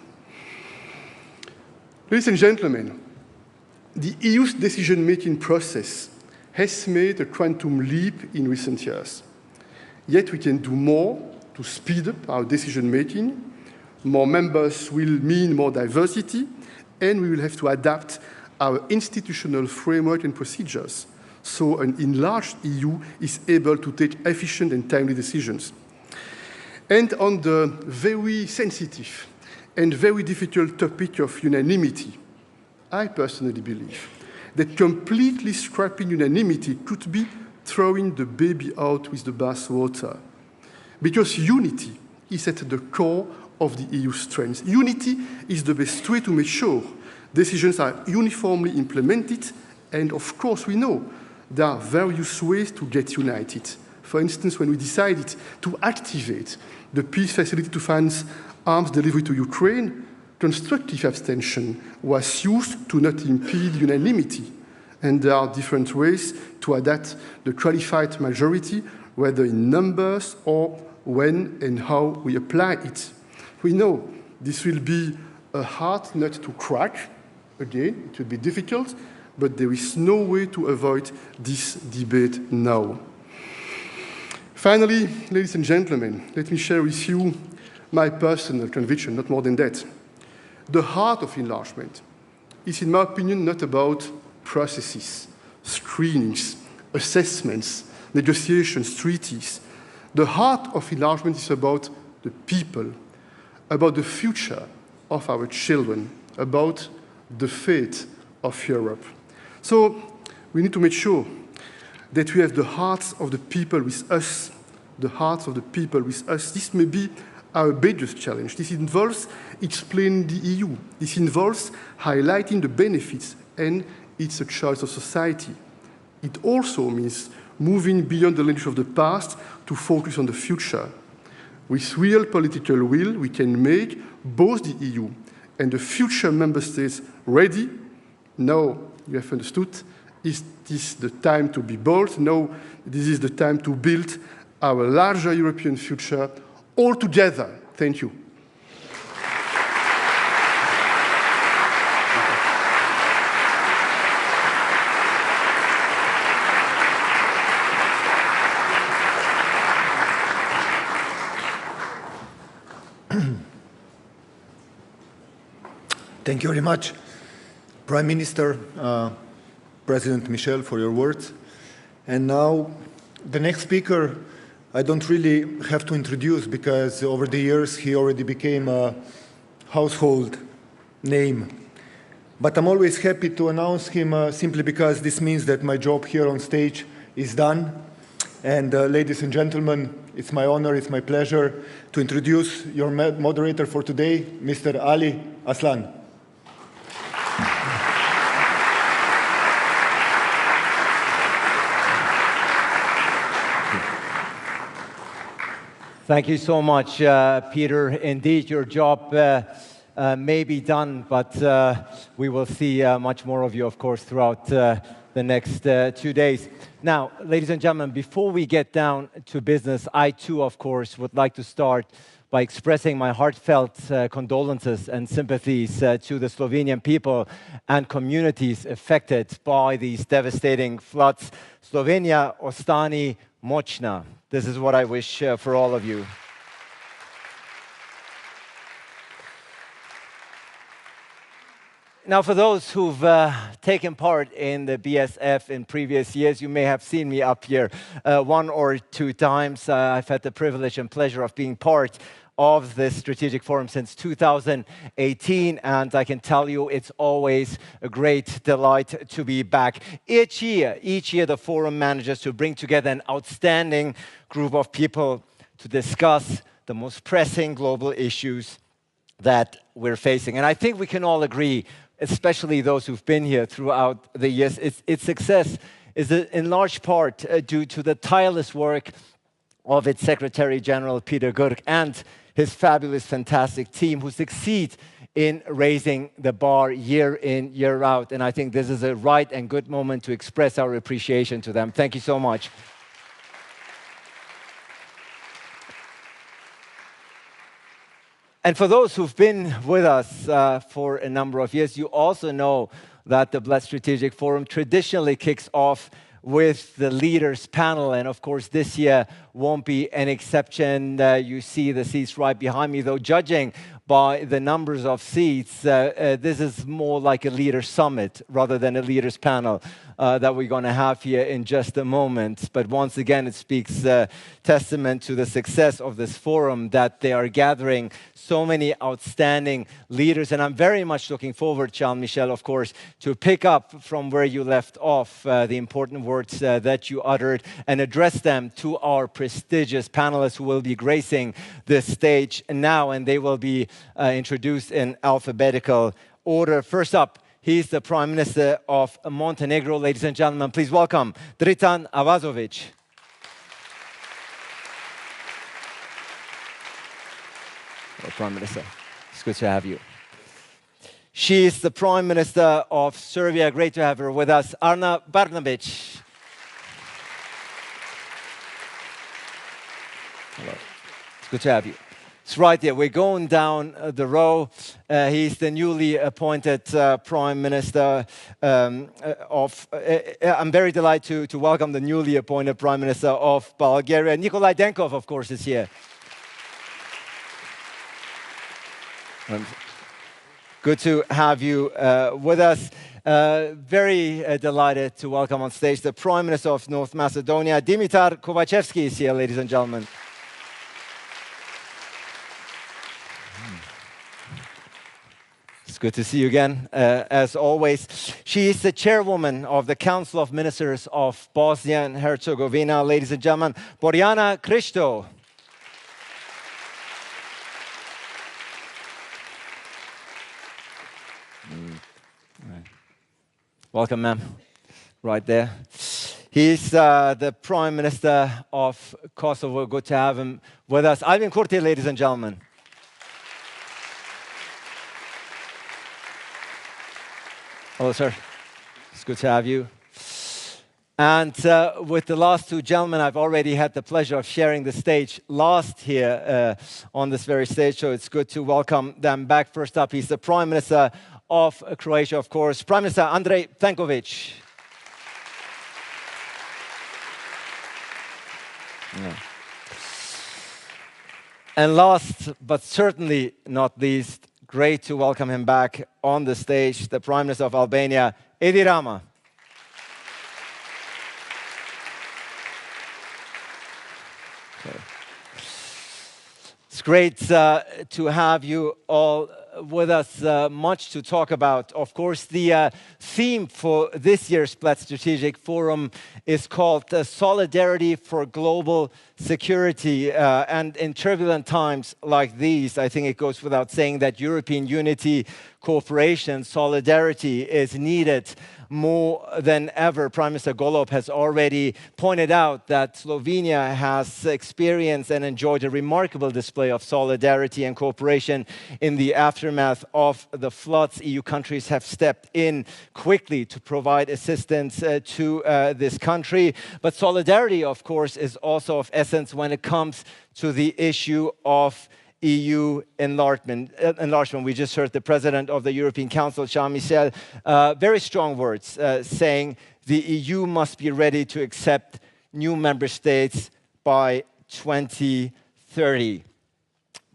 Ladies and gentlemen, the EU's decision-making process has made a quantum leap in recent years. Yet we can do more to speed up our decision-making. More members will mean more diversity, and we will have to adapt our institutional framework and procedures so an enlarged EU is able to take efficient and timely decisions. And on the very sensitive and very difficult topic of unanimity, I personally believe that completely scrapping unanimity could be throwing the baby out with the bathwater. Because unity is at the core of the EU's strength. Unity is the best way to make sure decisions are uniformly implemented, and of course we know there are various ways to get united. For instance, when we decided to activate the peace facility to finance arms delivery to Ukraine, constructive abstention was used to not impede unanimity. And there are different ways to adapt the qualified majority, whether in numbers or when and how we apply it. We know this will be a hard nut to crack. Again, it will be difficult, but there is no way to avoid this debate now. Finally, ladies and gentlemen, let me share with you my personal conviction, not more than that. The heart of enlargement is, in my opinion, not about processes, screenings, assessments, negotiations, treaties. The heart of enlargement is about the people, about the future of our children, about the fate of Europe. So we need to make sure that we have the hearts of the people with us, the hearts of the people with us. This may be our biggest challenge. This involves explaining the EU. This involves highlighting the benefits, and it's a choice of society. It also means moving beyond the language of the past to focus on the future. With real political will, we can make both the EU and the future member states ready. Now, you have understood, is this the time to be bold? No, this is the time to build our larger European future all together. Thank you. Thank you very much, Prime Minister, President Michel, for your words. And now, the next speaker, I don't really have to introduce because over the years he already became a household name. But I'm always happy to announce him simply because this means that my job here on stage is done. And ladies and gentlemen, it's my honor, it's my pleasure to introduce your moderator for today, Mr. Ali Aslan. Thank you so much, Peter. Indeed, your job may be done, but we will see much more of you, of course, throughout the next 2 days. Now, ladies and gentlemen, before we get down to business, I too, of course, would like to start by expressing my heartfelt condolences and sympathies to the Slovenian people and communities affected by these devastating floods. Slovenia, ostani močna. This is what I wish for all of you. Now, for those who've taken part in the BSF in previous years, you may have seen me up here 1 or 2 times. I've had the privilege and pleasure of being part of this strategic forum since 2018, and I can tell you it's always a great delight to be back. Each year the forum manages to bring together an outstanding group of people to discuss the most pressing global issues that we're facing. And I think we can all agree, especially those who've been here throughout the years, its success is in large part due to the tireless work of its Secretary General, Peter Gürk, and his fabulous, fantastic team who succeed in raising the bar year in, year out. And I think this is a right and good moment to express our appreciation to them. Thank you so much. And for those who've been with us for a number of years, you also know that the Bled Strategic Forum traditionally kicks off with the leaders panel, and of course this year won't be an exception. You see the seats right behind me, though judging by the numbers of seats, this is more like a leaders summit rather than a leaders panel that we're going to have here in just a moment. But once again, it speaks testament to the success of this forum that they are gathering so many outstanding leaders. And I'm very much looking forward, Michel, of course, to pick up from where you left off the important words that you uttered and address them to our prestigious panelists who will be gracing this stage now, and they will be introduced in alphabetical order. First up, he's the Prime Minister of Montenegro. Ladies and gentlemen, please welcome Dritan Avazovic. Hello, Prime Minister. It's good to have you. She is the Prime Minister of Serbia. Great to have her with us. Ana Brnabić. Hello. It's good to have you. It's right there. We're going down the row. He's the newly appointed Prime Minister I'm very delighted to welcome the newly appointed Prime Minister of Bulgaria. Nikolai Denkov, of course, is here. Good to have you with us. Very delighted to welcome on stage the Prime Minister of North Macedonia. Dimitar Kovacevski is here, ladies and gentlemen. It's good to see you again, as always. She is the chairwoman of the Council of Ministers of Bosnia and Herzegovina. Ladies and gentlemen, Borjana Kristo. Welcome, ma'am. Right there. He's the Prime Minister of Kosovo. Good to have him with us. Albin Kurti, ladies and gentlemen. Hello, sir. It's good to have you. And with the last two gentlemen, I've already had the pleasure of sharing the stage last here on this very stage, so it's good to welcome them back. First up, he's the Prime Minister of Croatia, of course, Prime Minister Andrej Plenkovic. Yeah. And last, but certainly not least, great to welcome him back on the stage, the Prime Minister of Albania, Edi Rama. Okay. It's great to have you all with us. Much to talk about. Of course, the theme for this year's Bled Strategic Forum is called Solidarity for Global Security. And in turbulent times like these, I think it goes without saying that European unity, cooperation, solidarity is needed more than ever. Prime Minister Golob has already pointed out that Slovenia has experienced and enjoyed a remarkable display of solidarity and cooperation in the aftermath of the floods. EU countries have stepped in quickly to provide assistance to this country. But solidarity, of course, is also of essence when it comes to the issue of EU enlargement. We just heard the President of the European Council, Michel, very strong words saying the EU must be ready to accept new member states by 2030.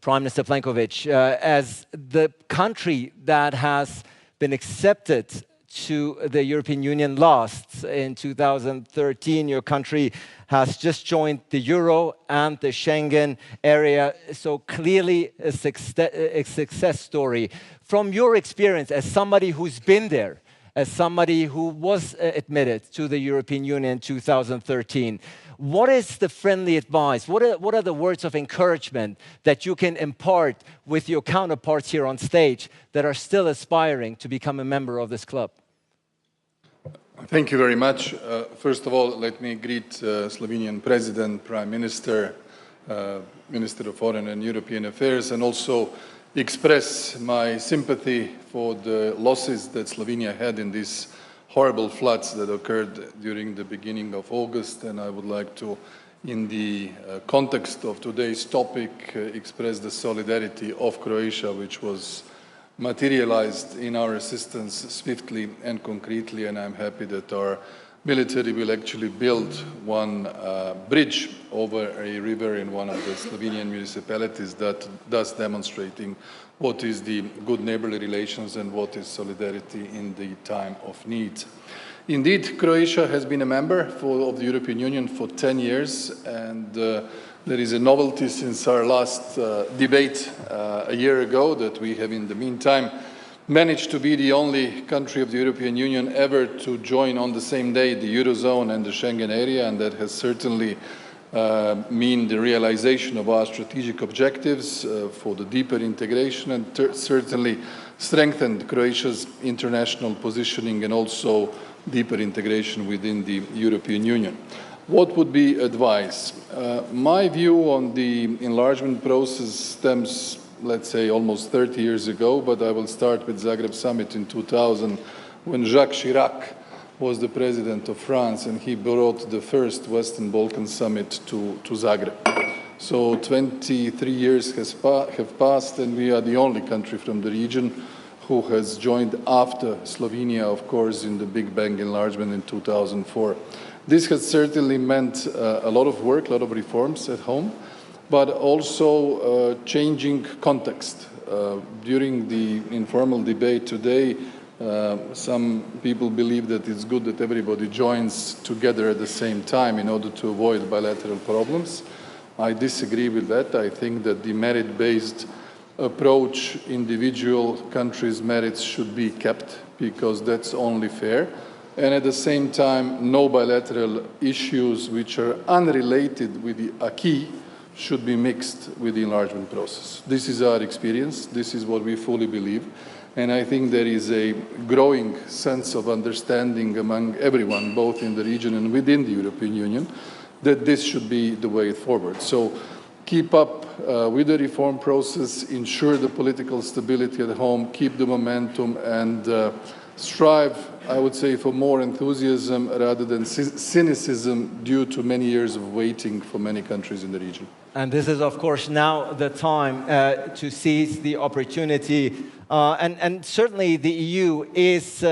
Prime Minister Plenkovic, as the country that has been accepted to the European Union last in 2013, your country has just joined the Euro and the Schengen area, so clearly a success story. From your experience as somebody who's been there, as somebody who was admitted to the European Union in 2013, what is the friendly advice? What are the words of encouragement that you can impart with your counterparts here on stage that are still aspiring to become a member of this club? Thank you very much. First of all, let me greet Slovenian President, Prime Minister, Minister of Foreign and European Affairs, and also express my sympathy for the losses that Slovenia had in these horrible floods that occurred during the beginning of August. And I would like to, in the context of today's topic, express the solidarity of Croatia, which was materialized in our assistance swiftly and concretely, and I'm happy that our military will actually build one bridge over a river in one of the Slovenian municipalities, that thus demonstrating what is the good neighborly relations and what is solidarity in the time of need. Indeed, Croatia has been a member of the European Union for 10 years, and there is a novelty since our last debate a year ago, that we have in the meantime managed to be the only country of the European Union ever to join on the same day the Eurozone and the Schengen area, and that has certainly mean the realization of our strategic objectives for the deeper integration, and certainly strengthened Croatia's international positioning and also deeper integration within the European Union. What would be advice? My view on the enlargement process stems, let's say, almost 30 years ago, but I will start with Zagreb summit in 2000, when Jacques Chirac was the president of France, and he brought the first Western Balkan summit to Zagreb. So 23 years have passed, and we are the only country from the region who has joined after Slovenia, of course, in the Big Bang enlargement in 2004. This has certainly meant a lot of work, a lot of reforms at home, but also changing context. During the informal debate today, some people believe that it's good that everybody joins together at the same time in order to avoid bilateral problems. I disagree with that. I think that the merit-based approach, individual countries' merits should be kept, because that's only fair. And at the same time, no bilateral issues which are unrelated with the acquis should be mixed with the enlargement process. This is our experience. This is what we fully believe. And I think there is a growing sense of understanding among everyone, both in the region and within the European Union, that this should be the way forward. So keep up with the reform process, ensure the political stability at home, keep the momentum, and strive I would say, for more enthusiasm rather than cynicism due to many years of waiting for many countries in the region. And this is, of course, now the time to seize the opportunity. And certainly the EU is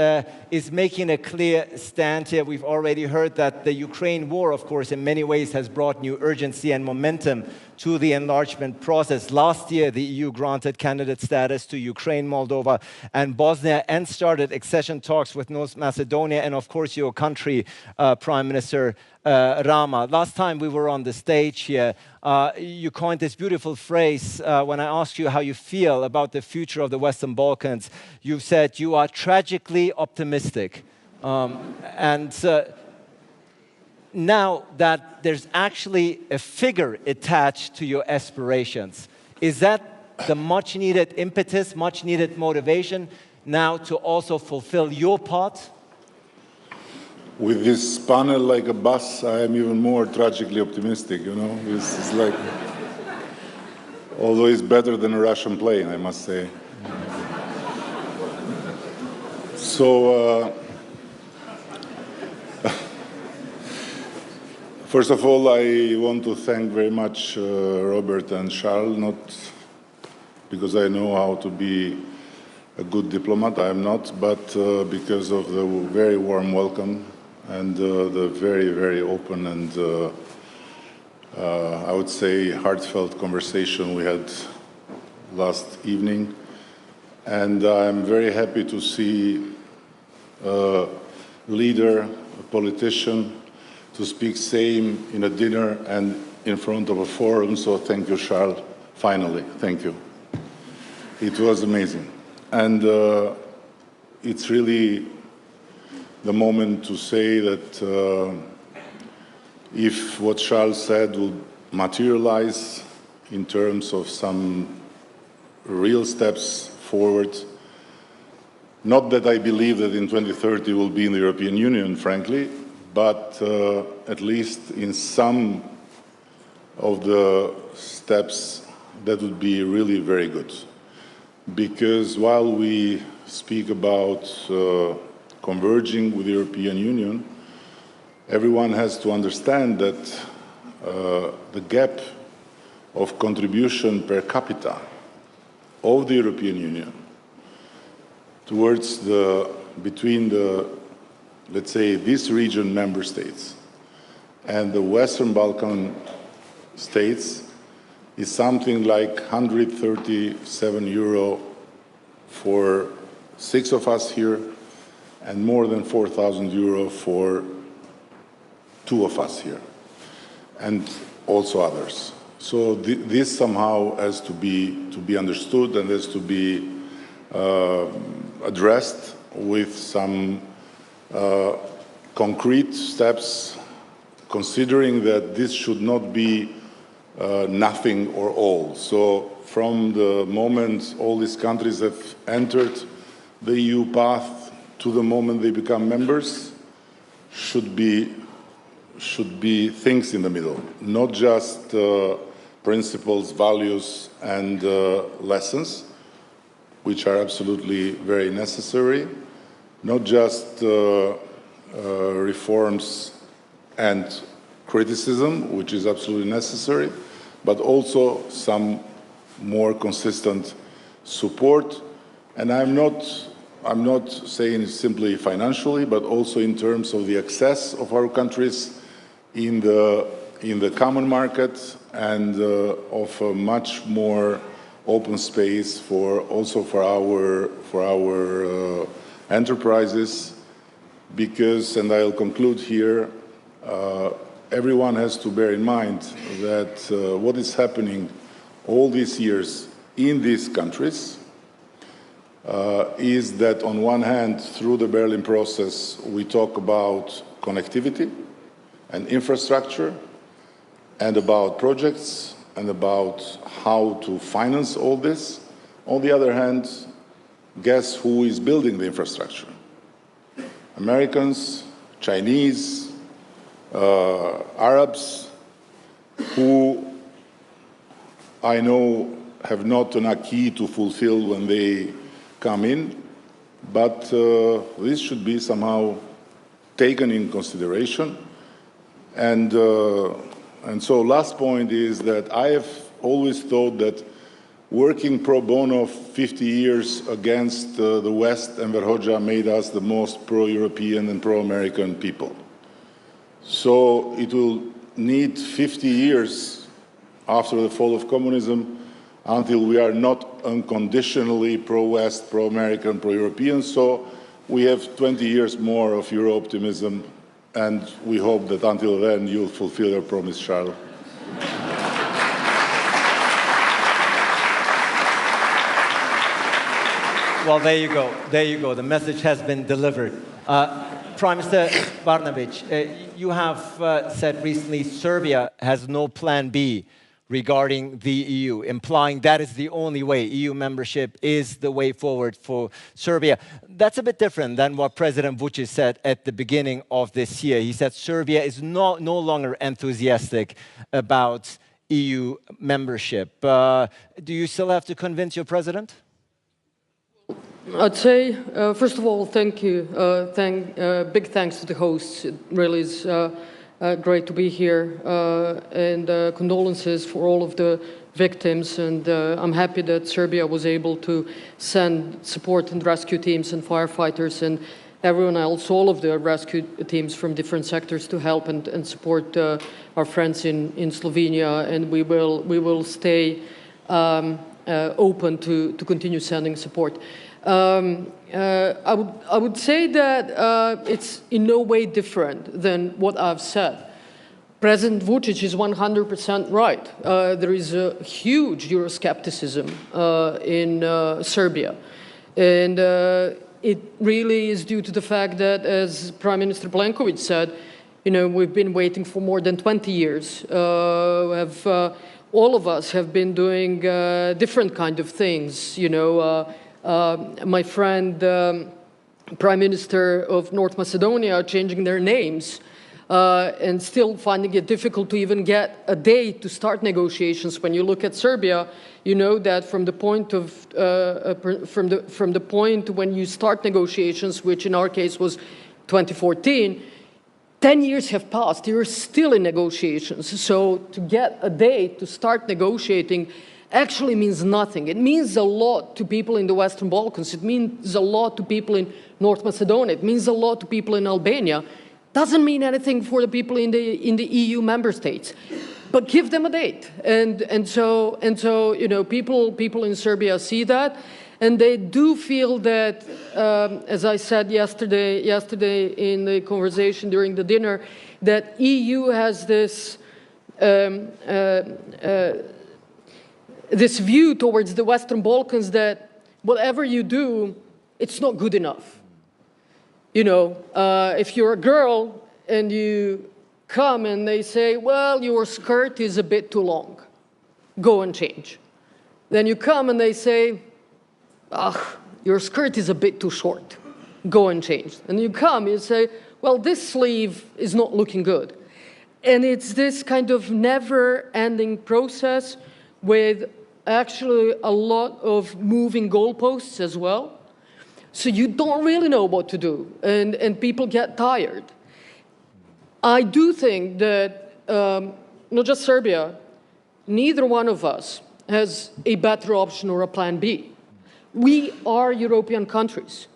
making a clear stand here. We've already heard that the Ukraine war, of course, in many ways has brought new urgency and momentum to the enlargement process. Last year, the EU granted candidate status to Ukraine, Moldova, and Bosnia, and started accession talks with North Macedonia, and of course, your country, Prime Minister Rama. Last time we were on the stage here, you coined this beautiful phrase when I asked you how you feel about the future of the Western Balkans. You said you are tragically optimistic. Now that there's actually a figure attached to your aspirations, is that the much needed impetus, much needed motivation now to also fulfill your part? With this panel like a bus, I am even more tragically optimistic, you know. This is like, although it's better than a Russian plane, I must say. So, first of all, I want to thank very much Robert and Charles, not because I know how to be a good diplomat, I am not, but because of the very warm welcome and the very, very open and I would say heartfelt conversation we had last evening. And I'm very happy to see a leader, a politician, to speak same in a dinner and in front of a forum. So thank you, Charles. Finally, thank you. It was amazing. And it's really the moment to say that if what Charles said will materialize in terms of some real steps forward, not that I believe that in 2030 we'll be in the European Union, frankly, but at least in some of the steps that would be really very good. Because while we speak about converging with the European Union, everyone has to understand that the gap of contribution per capita of the European Union towards between the, let's say, this region member states and the Western Balkan states is something like 137 euro for 6 of us here and more than 4,000 euro for 2 of us here, and also others. So this somehow has to be understood and has to be addressed with some concrete steps, considering that this should not be nothing or all. So from the moment all these countries have entered the EU path to the moment they become members, should be things in the middle, not just principles, values, and lessons, which are absolutely very necessary, not just reforms and criticism, which is absolutely necessary, but also some more consistent support. And I'm not saying simply financially, but also in terms of the access of our countries in the common market and of a much more open space also for our enterprises. Because, and I'll conclude here, everyone has to bear in mind that what is happening all these years in these countries is that on one hand, through the Berlin process, we talk about connectivity and infrastructure and about projects and about how to finance all this. On the other hand, guess who is building the infrastructure? Americans, Chinese, Arabs, who I know have not an acquis to fulfill when they come in, but this should be somehow taken in consideration. And so last point is that I have always thought that working pro bono 50 years against the West and Verhoja made us the most pro-European and pro-American people. So it will need 50 years after the fall of communism until we are not unconditionally pro-West, pro-American, pro-European. So we have 20 years more of Euro optimism, and we hope that until then you'll fulfill your promise, Charles. Well, there you go. There you go. The message has been delivered. Prime Minister Varnavić, you have said recently Serbia has no plan B regarding the EU, implying that is the only way. EU membership is the way forward for Serbia. That's a bit different than what President Vučić said at the beginning of this year. He said Serbia is no longer enthusiastic about EU membership. Do you still have to convince your president? I'd say, first of all, thank you. Big thanks to the hosts. It really is great to be here. And condolences for all of the victims. And I'm happy that Serbia was able to send support and rescue teams and firefighters and everyone else, all of the rescue teams from different sectors to help and support our friends in Slovenia. And we will stay open to continue sending support. I would say that it's in no way different than what I've said. President Vučić is 100% right. There is a huge Euroscepticism in Serbia. And it really is due to the fact that, as Prime Minister Plenkovic said, you know, we've been waiting for more than 20 years. All of us have been doing different kind of things, you know. My friend, Prime Minister of North Macedonia, are changing their names and still finding it difficult to even get a date to start negotiations. When you look at Serbia, you know that from the point of from the point when you start negotiations, which in our case was 2014, 10 years have passed. You're still in negotiations. So to get a date to start negotiating actually means nothing. It means a lot to people in the Western Balkans. It means a lot to people in North Macedonia. It means a lot to people in Albania. Doesn't mean anything for the people in the EU member states. But give them a date. And so you know, people in Serbia see that, and they do feel that, as I said yesterday in the conversation during the dinner, that EU has this this view towards the Western Balkans that whatever you do, it's not good enough. You know, if you're a girl and you come and they say, well, your skirt is a bit too long, go and change. Then you come and they say, your skirt is a bit too short, go and change. And you come and you say, well, this sleeve is not looking good. And it's this kind of never-ending process with actually a lot of moving goalposts as well. So you don't really know what to do, and people get tired. I do think that not just Serbia, neither one of us has a better option or a plan B. We are European countries.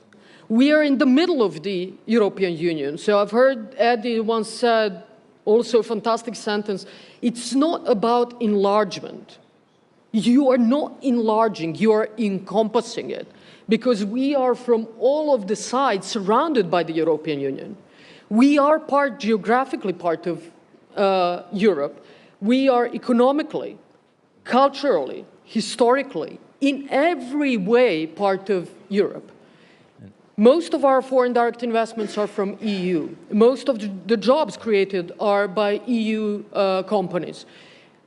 We are in the middle of the European Union. So I've heard Eddie once said, also a fantastic sentence, it's not about enlargement. You are not enlarging, you are encompassing it. Because we are from all of the sides surrounded by the European Union. We are geographically part of Europe. We are economically, culturally, historically, in every way part of Europe. Most of our foreign direct investments are from EU. Most of the jobs created are by EU companies.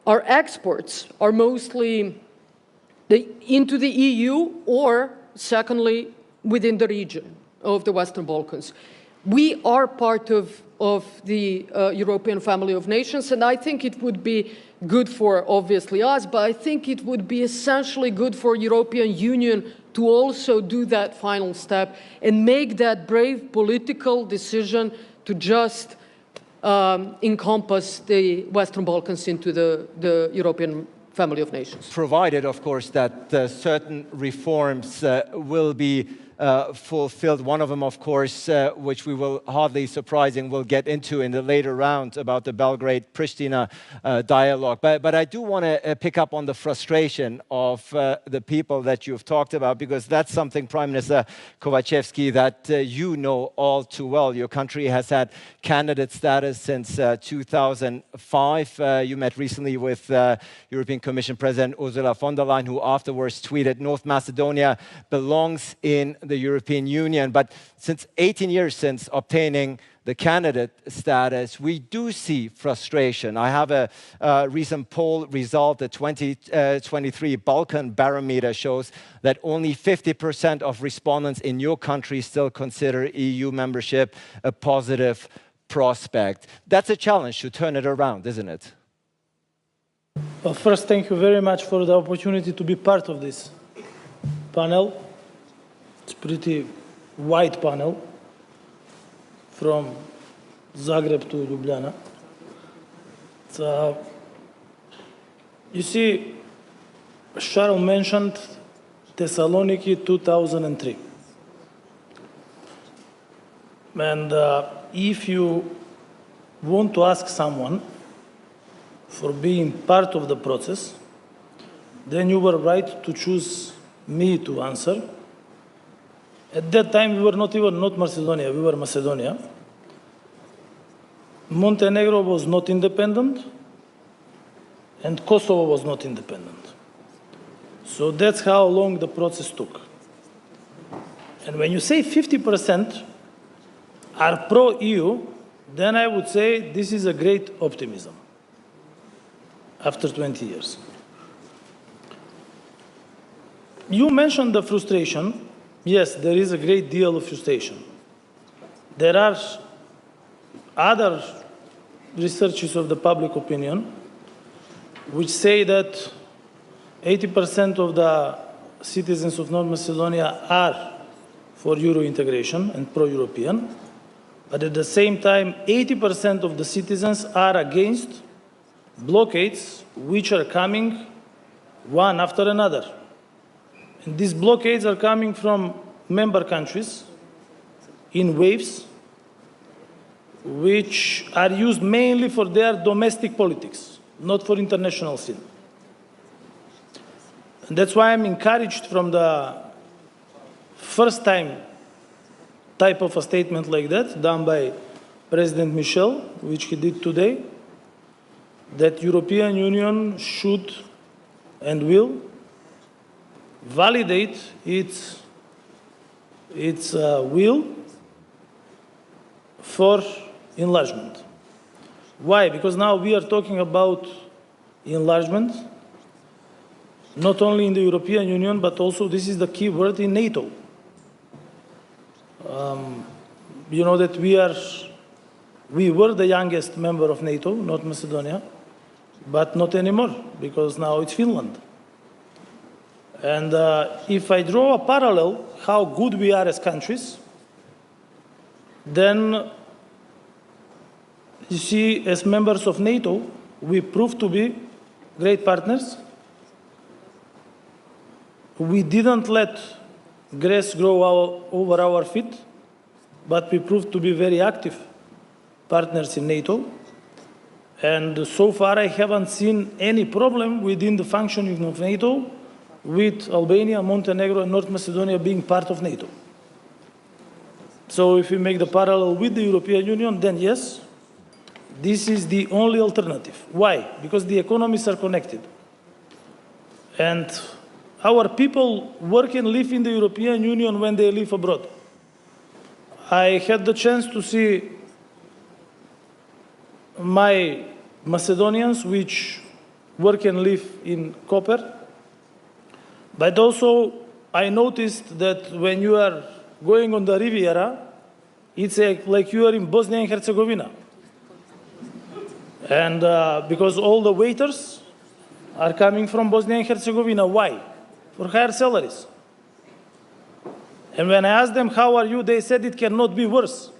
Our exports are mostly into the EU or, secondly, within the region of the Western Balkans. We are part of the European family of nations, and I think it would be good for, obviously, us, but I think it would be essentially good for European Union to also do that final step and make that brave political decision to just encompass the Western Balkans into the European family of nations. Provided, of course, that certain reforms will be fulfilled. One of them, of course, which we will hardly surprising will get into in the later round about the Belgrade-Pristina dialogue. But I do want to pick up on the frustration of the people that you've talked about, because that's something, Prime Minister Kovacevski, that you know all too well. Your country has had candidate status since 2005. You met recently with European Commission President Ursula von der Leyen, who afterwards tweeted, North Macedonia belongs in the European Union. But since 18 years since obtaining the candidate status, we do see frustration. I have a recent poll result, the 2023 Balkan Barometer shows that only 50% of respondents in your country still consider EU membership a positive prospect. That's a challenge to turn it around, isn't it? Well, first, thank you very much for the opportunity to be part of this panel. It's a pretty wide panel from Zagreb to Ljubljana. So, you see, Charles mentioned Thessaloniki 2003. And if you want to ask someone for being part of the process, then you were right to choose me to answer. At that time, we were not Macedonia, we were Macedonia. Montenegro was not independent, and Kosovo was not independent. So that's how long the process took. And when you say 50% are pro-EU, then I would say this is a great optimism after 20 years. You mentioned the frustration. Yes, there is a great deal of frustration. There are other researches of the public opinion which say that 80% of the citizens of North Macedonia are for Euro integration and pro-European, but at the same time, 80% of the citizens are against blockades which are coming one after another. And these blockades are coming from member countries in waves, which are used mainly for their domestic politics, not for international sin. And that's why I'm encouraged from the first time type of a statement like that done by President Michel, which he did today, that European Union should and will validate its will for enlargement. Why? Because now we are talking about enlargement, not only in the European Union, but also this is the key word in NATO. You know that we were the youngest member of NATO, North Macedonia, but not anymore, because now it's Finland. And if I draw a parallel, how good we are as countries, then you see, as members of NATO, we proved to be great partners. We didn't let grass grow over our feet, but we proved to be very active partners in NATO. And so far, I haven't seen any problem within the functioning of NATO with Albania, Montenegro, and North Macedonia being part of NATO. So if we make the parallel with the European Union, then yes, this is the only alternative. Why? Because the economies are connected. And our people work and live in the European Union when they live abroad. I had the chance to see my Macedonians which work and live in Koper. But also, I noticed that when you are going on the Riviera, it's like you are in Bosnia and Herzegovina. And because all the waiters are coming from Bosnia and Herzegovina. Why? For higher salaries. And when I asked them, how are you, they said it cannot be worse.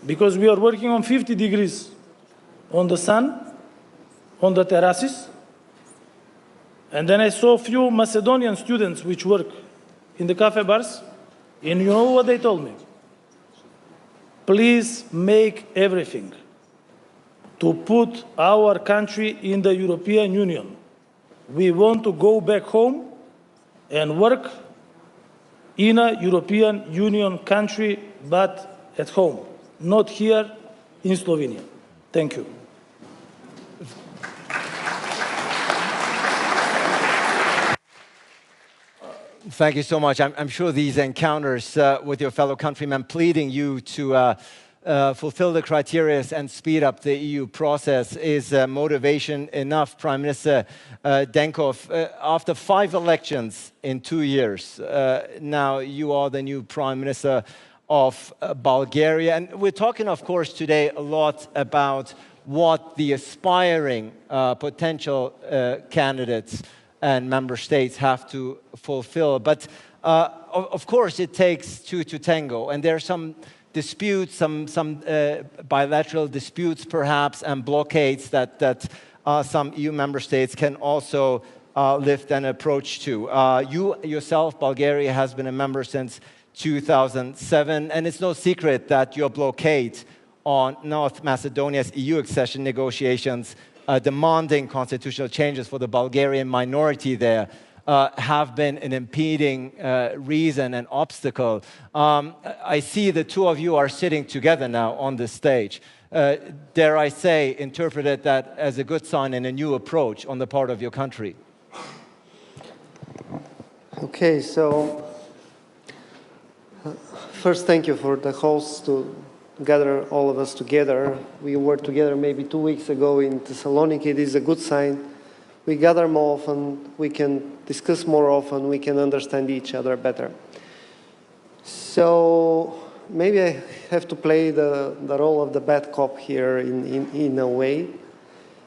Because we are working on 50 degrees on the sun, on the terraces. And then I saw a few Macedonian students which work in the cafe bars. And you know what they told me? Please make everything to put our country in the European Union. We want to go back home and work in a European Union country, but at home, not here in Slovenia. Thank you. Thank you so much. I'm sure these encounters with your fellow countrymen pleading you to fulfill the criteria and speed up the EU process is motivation enough. Prime Minister Denkov, after 5 elections in 2 years, now you are the new Prime Minister of Bulgaria. And we're talking, of course, today a lot about what the aspiring potential candidates and member states have to fulfill. But of course, it takes two to tango. And there are some disputes, some bilateral disputes perhaps, and blockades that some EU member states can also lift an approach to. You yourself, Bulgaria, has been a member since 2007, and it's no secret that your blockade on North Macedonia's EU accession negotiations demanding constitutional changes for the Bulgarian minority there have been an impeding reason and obstacle. I see the two of you are sitting together now on this stage. Dare I say, interpreted that as a good sign and a new approach on the part of your country? Okay, so first, thank you for the host to gather all of us together. We were together maybe 2 weeks ago in Thessaloniki. It is a good sign. We gather more often, we can discuss more often, we can understand each other better. So maybe I have to play the role of the bad cop here in a way.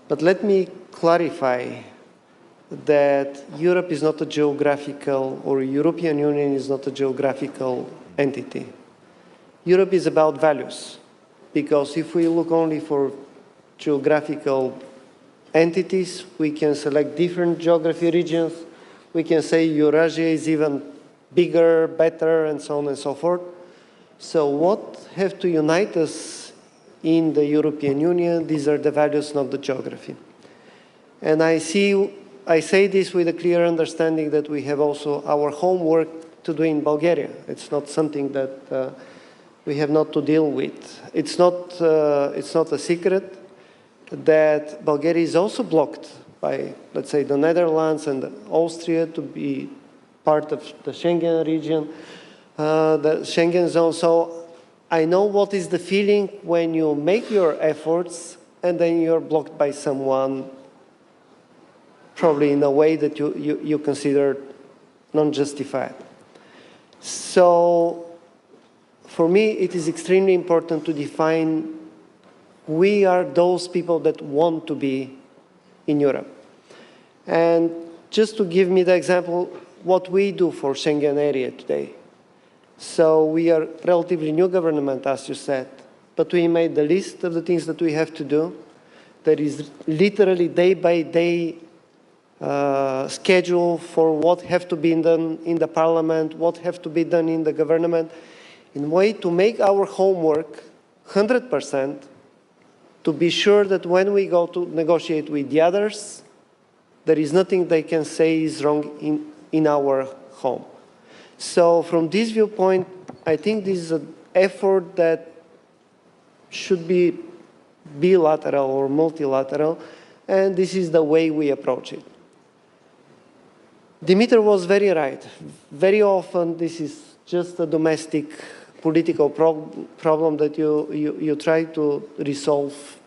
But let me clarify that Europe is not a geographical, or European Union is not a geographical entity. Europe is about values, because if we look only for geographical entities, we can select different geography regions, we can say Eurasia is even bigger, better, and so on and so forth. So what have to unite us in the European Union? These are the values, not the geography. And I say this with a clear understanding that we have also our homework to do in Bulgaria. It's not something that we have not to deal with. It's not a secret that Bulgaria is also blocked by, let's say, the Netherlands and Austria to be part of the Schengen region, the Schengen zone. So I know what is the feeling when you make your efforts and then you're blocked by someone, probably in a way that you consider non-justified. So for me, it is extremely important to define we are those people that want to be in Europe. And just to give me the example, what we do for Schengen area today. So we are relatively new government, as you said, but we made the list of the things that we have to do. There is literally day-by-day schedule for what have to be done in the parliament, what have to be done in the government, in a way to make our homework 100%, to be sure that when we go to negotiate with the others, there is nothing they can say is wrong in our home. So from this viewpoint, I think this is an effort that should be bilateral or multilateral, and this is the way we approach it. Dimitar was very right. Very often this is just a domestic political problem that you try to resolve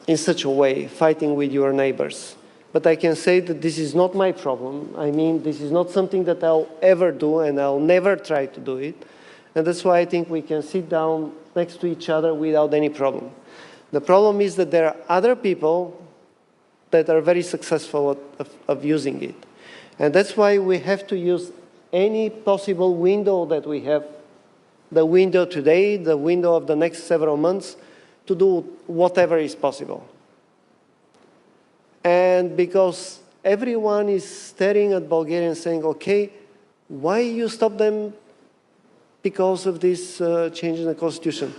in such a way, fighting with your neighbors. But I can say that this is not my problem. I mean, this is not something that I'll ever do, and I'll never try to do it. And that's why I think we can sit down next to each other without any problem. The problem is that there are other people that are very successful of using it. And that's why we have to use any possible window that we have, the window today, the window of the next several months, to do whatever is possible. And because everyone is staring at Bulgaria and saying, okay, why you stop them because of this change in the constitution?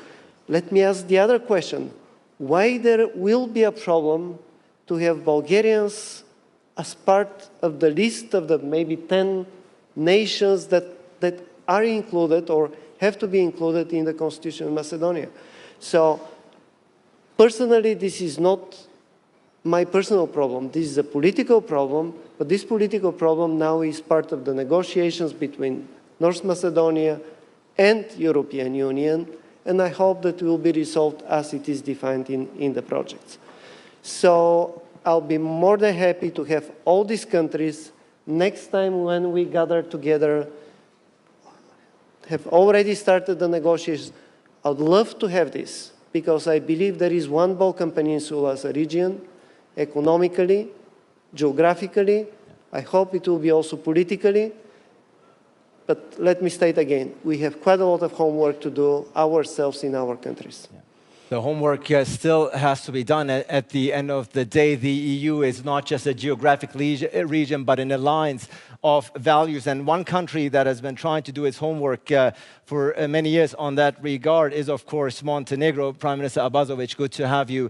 Let me ask the other question. Why there will be a problem to have Bulgarians as part of the list of the maybe 10 nations that are included or have to be included in the constitution of Macedonia? So personally, this is not my personal problem. This is a political problem, but this political problem now is part of the negotiations between North Macedonia and European Union, and I hope that will be resolved as it is defined in the projects. So I'll be more than happy to have all these countries next time when we gather together, have already started the negotiations. I'd love to have this, because I believe there is one Balkan Peninsula as a region, economically, geographically. I hope it will be also politically. But let me state again, we have quite a lot of homework to do ourselves in our countries. Yeah. The homework still has to be done. At the end of the day, the EU is not just a geographic region, but an alliance of values. And one country that has been trying to do its homework for many years on that regard is, of course, Montenegro. Prime Minister Abazovic, good to have you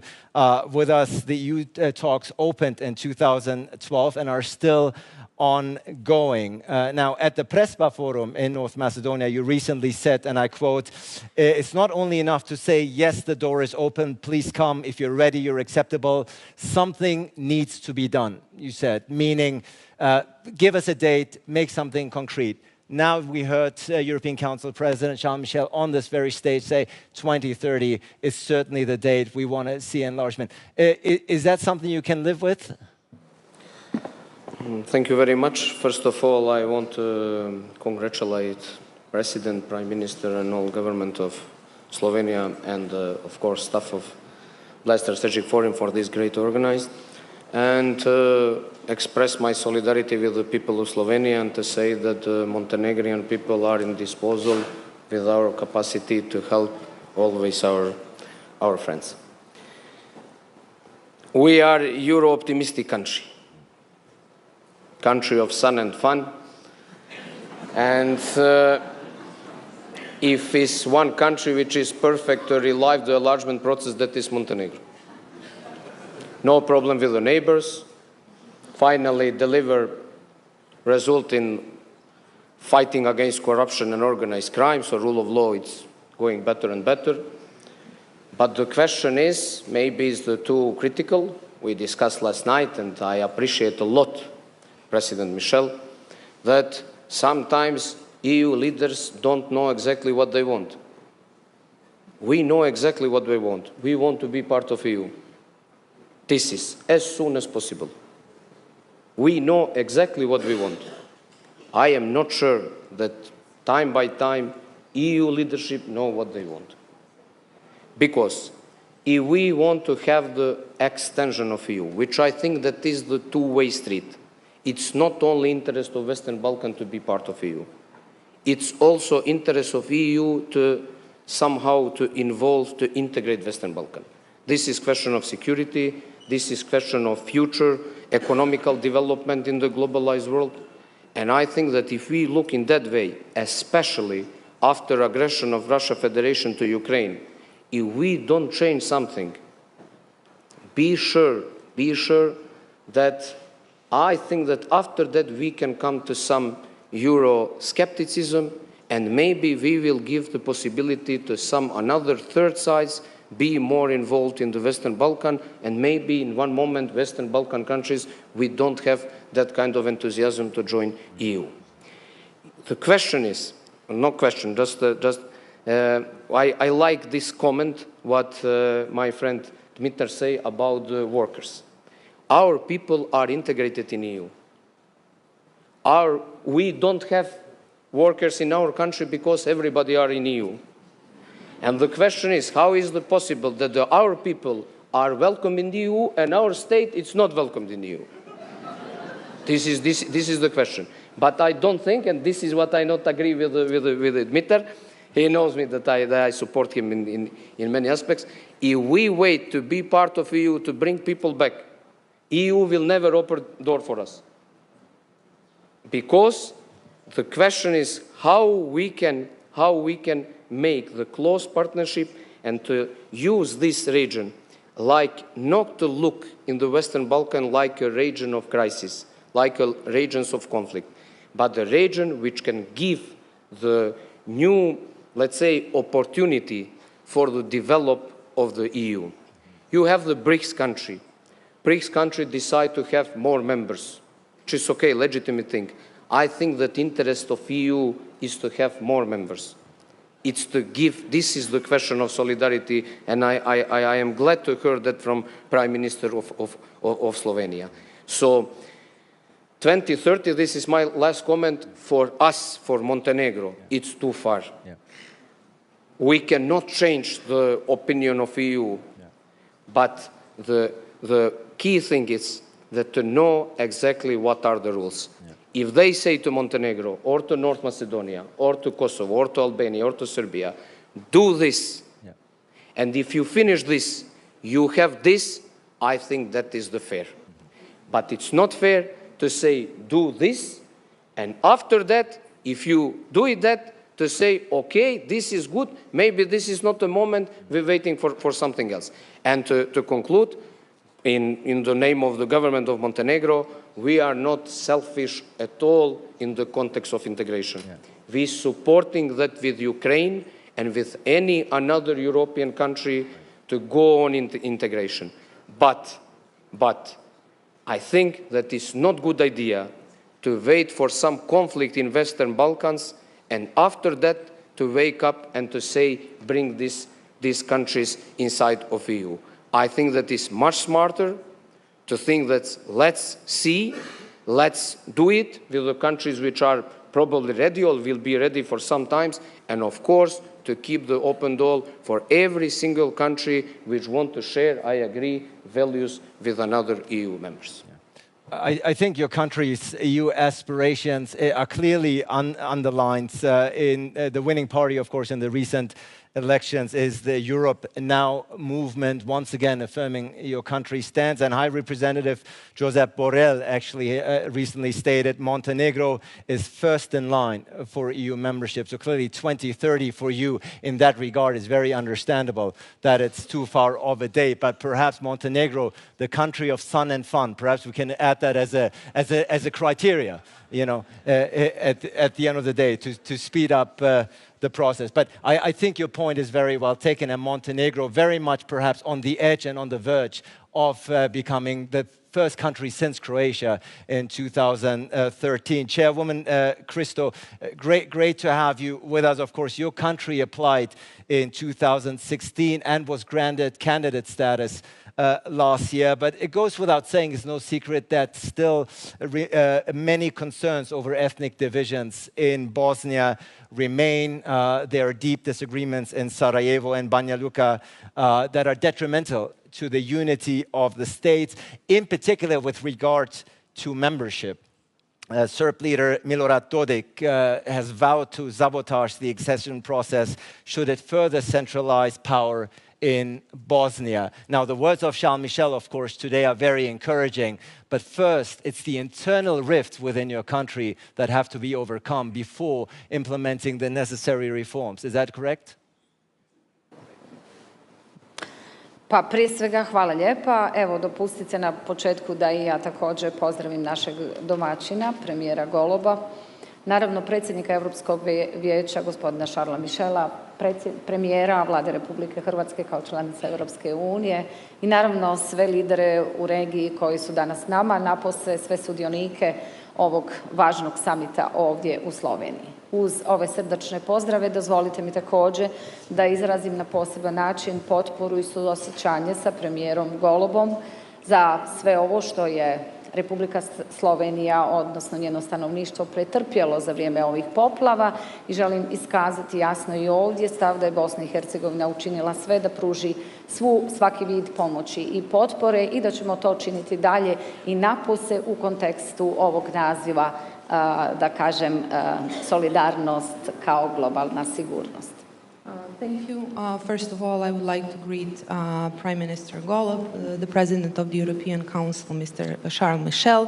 with us. The EU talks opened in 2012 and are still ongoing. Now, at the Prespa Forum in North Macedonia, you recently said, and I quote, "It's not only enough to say, yes, the door is open, please come, if you're ready, you're acceptable. Something needs to be done," you said, meaning give us a date, make something concrete. Now we heard European Council President Charles Michel on this very stage say 2030 is certainly the date we want to see enlargement. Is that something you can live with? Thank you very much. First of all, I want to congratulate President, Prime Minister and all government of Slovenia and, of course, staff of Bled Strategic Forum for this great organized, and express my solidarity with the people of Slovenia and to say that the Montenegrin people are in disposal with our capacity to help always our friends. We are a Euro-optimistic country of sun and fun, and if it's one country which is perfect to relive the enlargement process, that is Montenegro. No problem with the neighbors, finally deliver result in fighting against corruption and organized crime, so rule of law is going better and better. But the question is, maybe it's too critical. We discussed last night, and I appreciate a lot President Michel, that sometimes EU leaders don't know exactly what they want. We know exactly what we want. We want to be part of EU. This is as soon as possible. We know exactly what we want. I am not sure that time by time EU leadership know what they want. Because if we want to have the extension of EU, which I think that is the two-way street, it's not only interest of Western Balkan to be part of EU. It's also interest of EU to somehow to involve, to integrate Western Balkan. This is question of security. This is question of future economical development in the globalized world. And I think that if we look in that way, especially after aggression of Russia Federation to Ukraine, if we don't change something, be sure that I think that after that we can come to some Euro-skepticism, and maybe we will give the possibility to some another third sides be more involved in the Western Balkan, and maybe in one moment Western Balkan countries, we don't have that kind of enthusiasm to join EU. The question is, no question, I like this comment, what my friend Dmitry say about the workers. Our people are integrated in EU. We don't have workers in our country because everybody are in EU. And the question is, how is it possible that our people are welcome in the EU and our state is not welcomed in the EU? This is the question. But I don't think, and this is what I not agree with Dmitar, he knows me that I support him in many aspects. If we wait to be part of EU to bring people back, EU will never open the door for us. Because the question is how we can make the close partnership and to use this region like not to look in the Western Balkan like a region of crisis, like a regions of conflict, but a region which can give the new, let's say, opportunity for the development of the EU. You have the BRICS country. BRICS country decide to have more members, which is okay, legitimate thing. I think that interest of EU is to have more members. It's to give, this is the question of solidarity, and I am glad to hear that from Prime Minister of Slovenia. So 2030, this is my last comment for us, for Montenegro. It's too far. Yeah. We cannot change the opinion of EU, but the key thing is that to know exactly what are the rules. Yeah. If they say to Montenegro, or to North Macedonia, or to Kosovo, or to Albania, or to Serbia, do this, and if you finish this, you have this, I think that is the fair. But it's not fair to say, do this, and after that, if you do it that, to say, okay, this is good, maybe this is not the moment, we're waiting for something else. And to conclude, in the name of the government of Montenegro, we are not selfish at all in the context of integration. Yeah. We're supporting that with Ukraine and with any another European country to go on into integration. But I think that it's not a good idea to wait for some conflict in Western Balkans and after that to wake up and to say, bring these countries inside of EU. I think that is much smarter to think that let's see, let's do it with the countries which are probably ready or will be ready for some time, and of course to keep the open door for every single country which want to share, I agree, values with another EU members. I think your country's EU aspirations are clearly underlined in the winning party, of course, in the recent elections is the Europe Now movement, once again affirming your country's stance. And High Representative Josep Borrell actually recently stated Montenegro is first in line for EU membership. So clearly 2030 for you in that regard is very understandable that it's too far of a date. But perhaps Montenegro, the country of sun and fun, perhaps we can add that as a criteria, you know, at the end of the day to speed up the process. But I think your point is very well taken, and Montenegro very much perhaps on the edge and on the verge of becoming the first country since Croatia in 2013. Chairwoman Christo, great to have you with us. Of course, your country applied in 2016 and was granted candidate status last year, but it goes without saying, it's no secret that still many concerns over ethnic divisions in Bosnia remain. There are deep disagreements in Sarajevo and Banja Luka that are detrimental to the unity of the states, in particular with regard to membership. Serb leader Milorad Dodik has vowed to sabotage the accession process should it further centralize power in Bosnia. Now, the words of Charles Michel, of course, today are very encouraging, but first, it's the internal rifts within your country that have to be overcome before implementing the necessary reforms. Is that correct? Pa prije svega hvala lijepa. Evo dopustite na početku da i ja također pozdravim našeg domaćina, premijera Goloba, naravno predsjednika Europskog vijeća gospodina Charlesa Michela, premijera Vlade Republike Hrvatske kao članica Europske unije i naravno sve lidere u regiji koji su danas s nama, napose sve sudionike ovog važnog samita ovdje u Sloveniji. Uz ove srdačne pozdrave dozvolite mi također da izrazim na poseban način potporu i suosjećanje sa premijerom Golobom za sve ovo što je Republika Slovenija, odnosno njeno stanovništvo, pretrpjelo za vrijeme ovih poplava i želim iskazati jasno i ovdje stav da je Bosna i Hercegovina učinila sve da pruži svaki vid pomoći i potpore i da ćemo to činiti dalje i napose u kontekstu ovog naziva da kažem, solidarnost kao globalna sigurnost. Thank you. First of all, I would like to greet Prime Minister Golob, the President of the European Council, Mr. Charles Michel,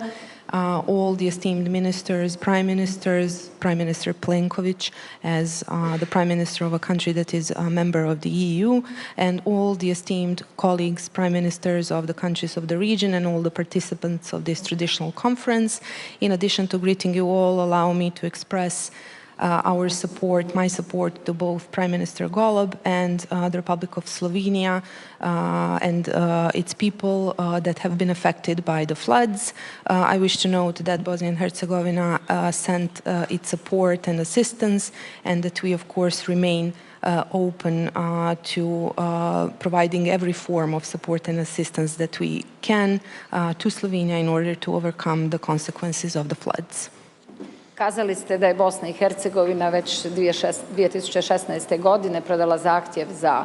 all the esteemed ministers, Prime Minister Plenkovic as the Prime Minister of a country that is a member of the EU, and all the esteemed colleagues, Prime Ministers of the countries of the region, and all the participants of this traditional conference. In addition to greeting you all, allow me to express our support, my support to both Prime Minister Golob and the Republic of Slovenia and its people that have been affected by the floods. I wish to note that Bosnia and Herzegovina sent its support and assistance, and that we, of course, remain open to providing every form of support and assistance that we can to Slovenia in order to overcome the consequences of the floods. Kazali ste da je Bosna i Hercegovina već 2016. godine predala zahtjev za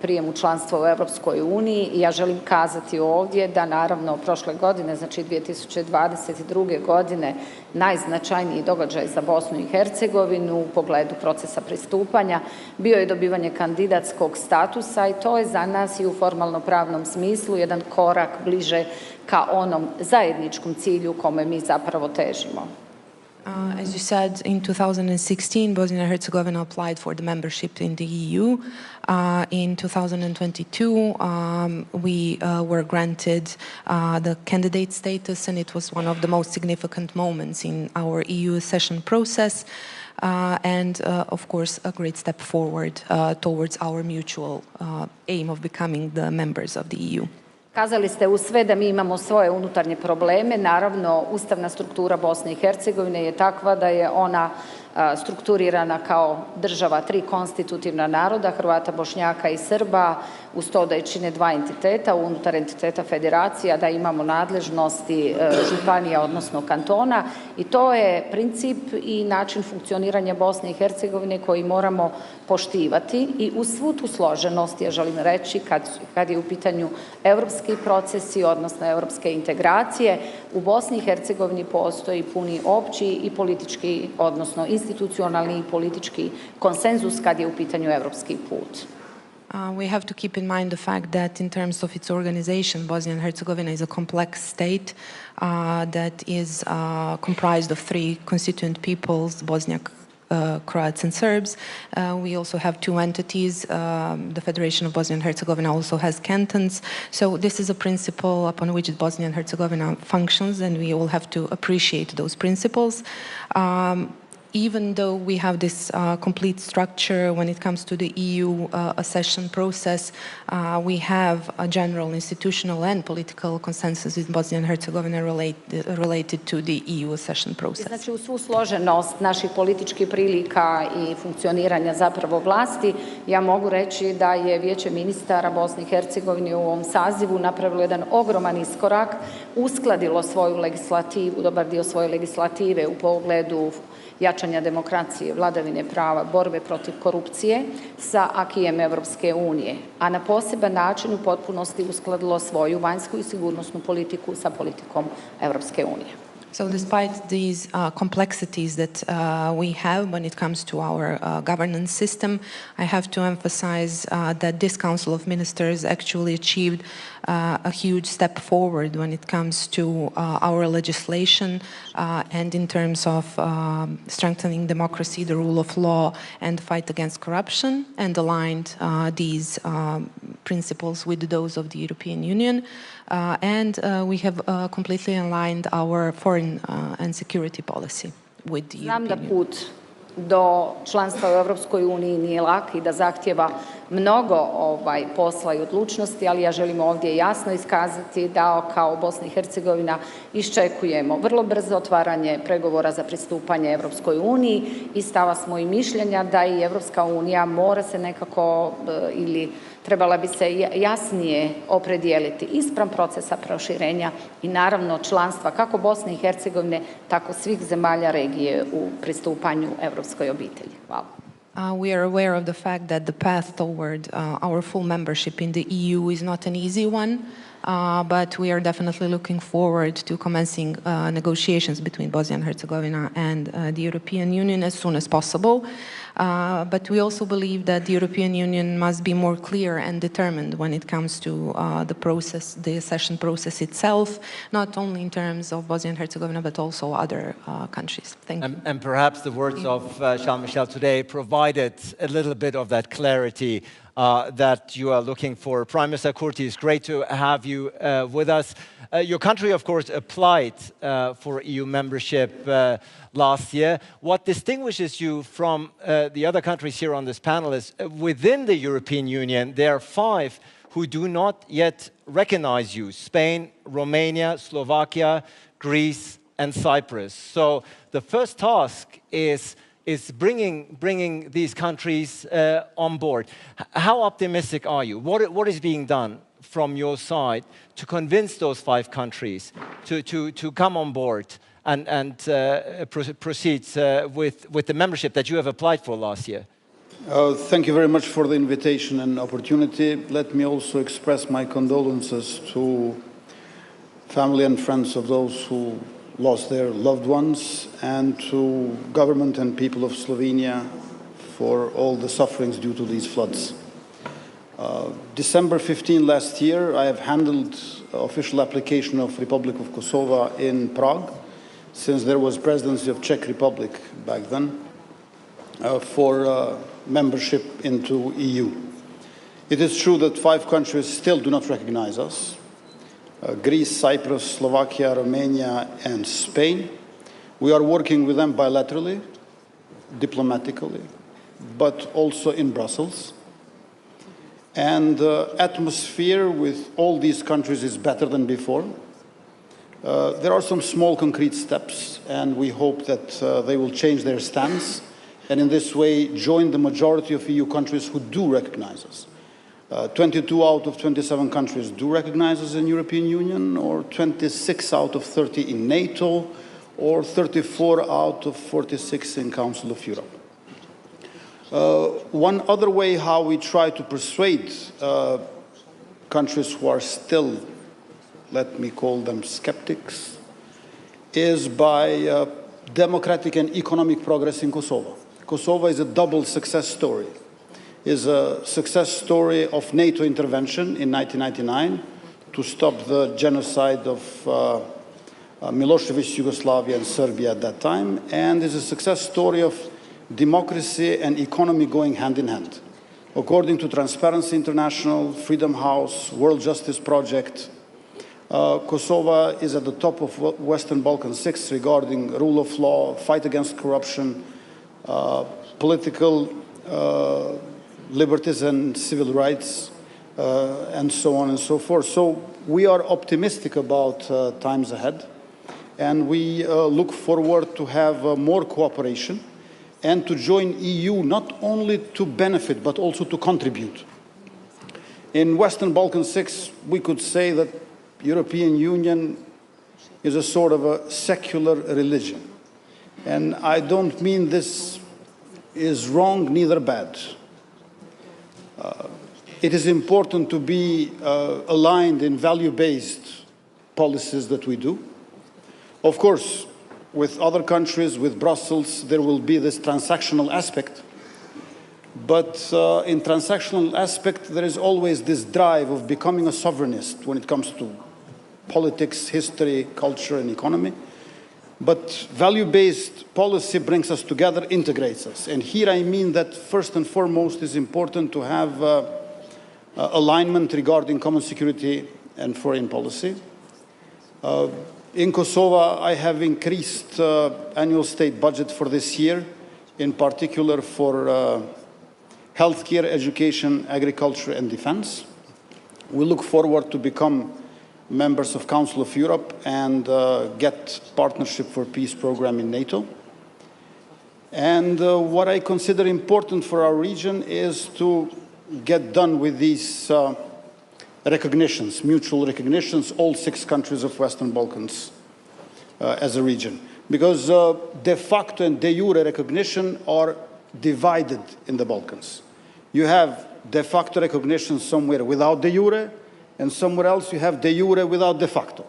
prijem u članstvo u Europskoj uniji i ja želim kazati ovdje da naravno prošle godine, znači 2022. godine, najznačajniji događaj za Bosnu i Hercegovinu u pogledu procesa pristupanja bio je dobivanje kandidatskog statusa i to je za nas i u formalno-pravnom smislu jedan korak bliže ka onom zajedničkom cilju kome mi zapravo težimo. As you said, in 2016, Bosnia and Herzegovina applied for the membership in the EU. In 2022, we were granted the candidate status, and it was one of the most significant moments in our EU accession process, and of course, a great step forward towards our mutual aim of becoming the members of the EU. Kazali ste uz sve da mi imamo svoje unutarnje probleme. Naravno, ustavna struktura Bosne i Hercegovine je takva da je ona strukturirana kao država tri konstitutivna naroda, Hrvata, Bošnjaka i Srba, uz to da je čine dva entiteta, unutar entiteta federacija, da imamo nadležnosti županija, odnosno kantona, i to je princip i način funkcioniranja Bosne i Hercegovine koji moramo poštivati i uz svu tu složenost, ja želim reći, kad je u pitanju evropski procesi, odnosno evropske integracije, u Bosni i Hercegovini postoji puni opći i politički, odnosno institucionalni i politički konsenzus kad je u pitanju evropski put. We have to keep in mind the fact that in terms of its organization, Bosnia and Herzegovina is a complex state that is comprised of three constituent peoples, Bosniak, Croats and Serbs. We also have two entities. The Federation of Bosnia and Herzegovina also has cantons. So this is a principle upon which Bosnia and Herzegovina functions, and we all have to appreciate those principles. Even though we have this complete structure when it comes to the EU accession process, we have a general institutional and political consensus in Bosnia and Herzegovina related to the EU accession process. Znači, u svu složenost naših političkih prilika i funkcioniranja zapravo vlasti, ja mogu reći da je Vijeće ministara Bosne i Hercegovine u ovom sazivu napravilo jedan ogroman iskorak, uskladilo svoju legislativu, dobar dio svoje legislative u pogledu jačanja demokracije, vladavine prava, borbe protiv korupcije sa akijem Evropske unije, a na poseban način u potpunosti uskladilo svoju vanjsku i sigurnosnu politiku sa politikom Evropske unije. So despite these complexities that we have when it comes to our governance system, I have to emphasize that this Council of Ministers actually achieved a huge step forward when it comes to our legislation and in terms of strengthening democracy, the rule of law, and the fight against corruption, and aligned these principles with those of the European Union. And we have completely aligned our foreign and security policy with the European Union. Znam da put do članstva u Evropskoj uniji nije lak i da zahtjeva mnogo posla i odlučnosti, ali ja želim ovdje jasno iskazati da kao Bosna i Hercegovina iščekujemo vrlo brzo otvaranje pregovora za pristupanje Evropskoj uniji i stava smo i mišljenja da i Evropska unija mora se nekako ili trebala bi se jasnije opredijeliti ispram procesa proširenja i naravno članstva kako Bosne i Hercegovine, tako svih zemalja regije u pristupanju evropskoj obitelji. Hvala. We are aware of the fact that the path toward our full membership in the EU is not an easy one, but we are definitely looking forward to commencing negotiations between Bosnia and Herzegovina and the European Union as soon as possible. But we also believe that the European Union must be more clear and determined when it comes to the accession process itself, not only in terms of Bosnia and Herzegovina, but also other countries. Thank you. And perhaps the words of Charles Michel today provided a little bit of that clarity that you are looking for. Prime Minister Kurti, it's great to have you with us. Your country, of course, applied for EU membership last year. What distinguishes you from the other countries here on this panel is within the European Union, there are 5 who do not yet recognize you: Spain, Romania, Slovakia, Greece, and Cyprus. So the first task is bringing these countries on board. How optimistic are you? What is being done from your side to convince those 5 countries to come on board and proceed with the membership that you have applied for last year? Thank you very much for the invitation and opportunity. Let me also express my condolences to family and friends of those who lost their loved ones, and to government and people of Slovenia for all the sufferings due to these floods. December 15 last year, I have handled official application of Republic of Kosovo in Prague, since there was presidency of Czech Republic back then, for membership into EU. It is true that 5 countries still do not recognize us: Greece, Cyprus, Slovakia, Romania, and Spain. We are working with them bilaterally, diplomatically, but also in Brussels. And the atmosphere with all these countries is better than before. There are some small concrete steps, and we hope that they will change their stance, and in this way join the majority of EU countries who do recognize us. 22 out of 27 countries do recognize us in the European Union, or 26 out of 30 in NATO, or 34 out of 46 in Council of Europe. One other way how we try to persuade countries who are still, let me call them skeptics, is by democratic and economic progress in Kosovo. Kosovo is a double success story. Is a success story of NATO intervention in 1999 to stop the genocide of Milosevic's Yugoslavia and Serbia at that time, and is a success story of democracy and economy going hand in hand. According to Transparency International, Freedom House, World Justice Project, Kosovo is at the top of Western Balkan 6 regarding rule of law, fight against corruption, political liberties and civil rights, and so on and so forth. So we are optimistic about times ahead, and we look forward to have more cooperation and to join EU not only to benefit but also to contribute. In Western Balkan 6, we could say that European Union is a sort of a secular religion. And I don't mean this is wrong, neither bad. It is important to be aligned in value-based policies that we do. Of course, with other countries, with Brussels, there will be this transactional aspect. But in transactional aspect, there is always this drive of becoming a sovereignist when it comes to politics, history, culture, and economy. But value-based policy brings us together, integrates us. And here I mean that first and foremost is important to have alignment regarding common security and foreign policy. In Kosovo, I have increased annual state budget for this year, in particular for healthcare, education, agriculture, and defense. We look forward to become members of Council of Europe and get Partnership for Peace program in NATO. And what I consider important for our region is to get done with these recognitions, mutual recognitions, all 6 countries of Western Balkans as a region. Because de facto and de jure recognition are divided in the Balkans. You have de facto recognition somewhere without de jure, and somewhere else you have de jure without de facto.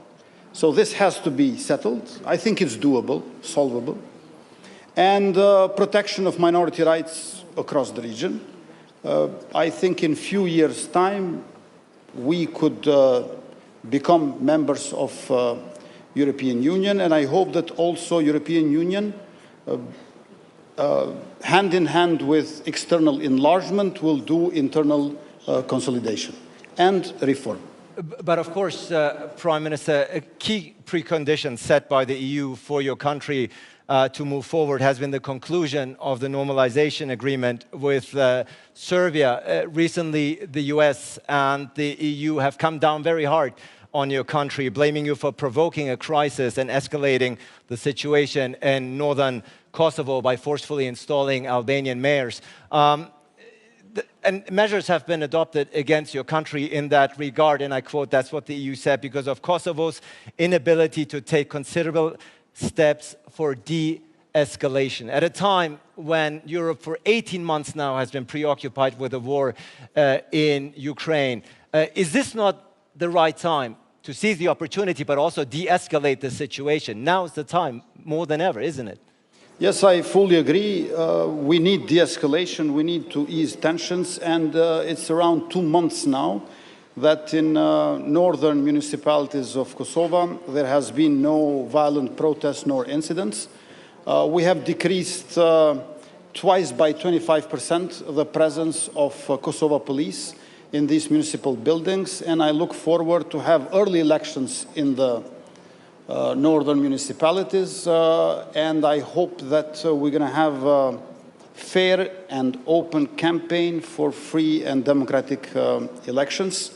So this has to be settled. I think it's doable, solvable. And protection of minority rights across the region. I think in a few years' time, we could become members of European Union, and I hope that also European Union, hand in hand with external enlargement, will do internal consolidation and reform. But of course, Prime Minister, a key precondition set by the EU for your country to move forward has been the conclusion of the normalization agreement with Serbia. Recently, the US and the EU have come down very hard on your country, blaming you for provoking a crisis and escalating the situation in northern Kosovo by forcefully installing Albanian mayors. And measures have been adopted against your country in that regard, and I quote, that's what the EU said, because of Kosovo's inability to take considerable steps for de-escalation. At a time when Europe for 18 months now has been preoccupied with the war in Ukraine, is this not the right time to seize the opportunity but also de-escalate the situation? Now is the time more than ever, isn't it? Yes, I fully agree. We need de-escalation, we need to ease tensions, and it's around 2 months now that in northern municipalities of Kosovo there has been no violent protests nor incidents. We have decreased twice by 25% the presence of Kosovo police in these municipal buildings, and I look forward to have early elections in the northern municipalities, and I hope that we're going to have a fair and open campaign for free and democratic elections.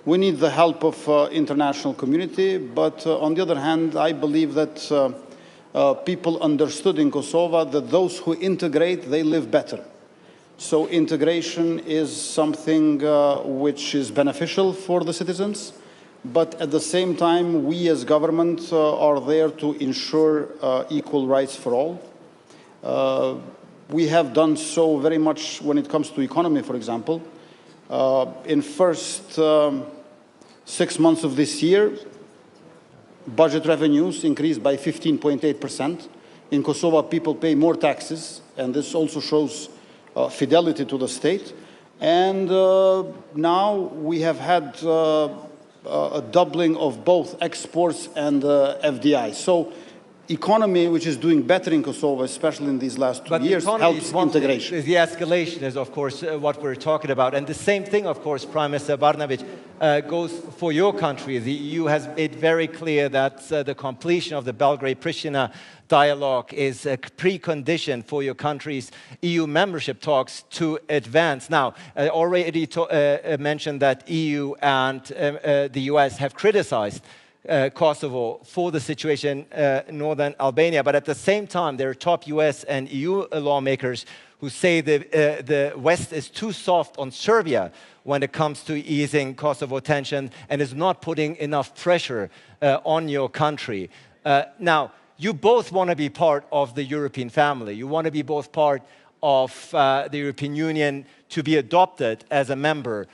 We need the help of international community, but on the other hand, I believe that people understood in Kosovo that those who integrate, they live better. So integration is something which is beneficial for the citizens, but at the same time, we as government are there to ensure equal rights for all. We have done so very much when it comes to economy, for example. In first 6 months of this year, budget revenues increased by 15.8%. In Kosovo, people pay more taxes, and this also shows fidelity to the state. And now we have had a doubling of both exports and FDI. So economy, which is doing better in Kosovo, especially in these last 2 years, helps integration. The escalation is, of course, what we're talking about. And the same thing, of course, Prime Minister Barnavic, goes for your country. The EU has made very clear that the completion of the Belgrade-Pristina dialogue is a precondition for your country's EU membership talks to advance. Now, I already mentioned that EU and the US have criticized Kosovo for the situation in northern Albania, but at the same time, there are top US and EU lawmakers who say the West is too soft on Serbia when it comes to easing Kosovo tension and is not putting enough pressure on your country. Now, you both want to be part of the European family. You want to be both part of the European Union to be adopted as a member.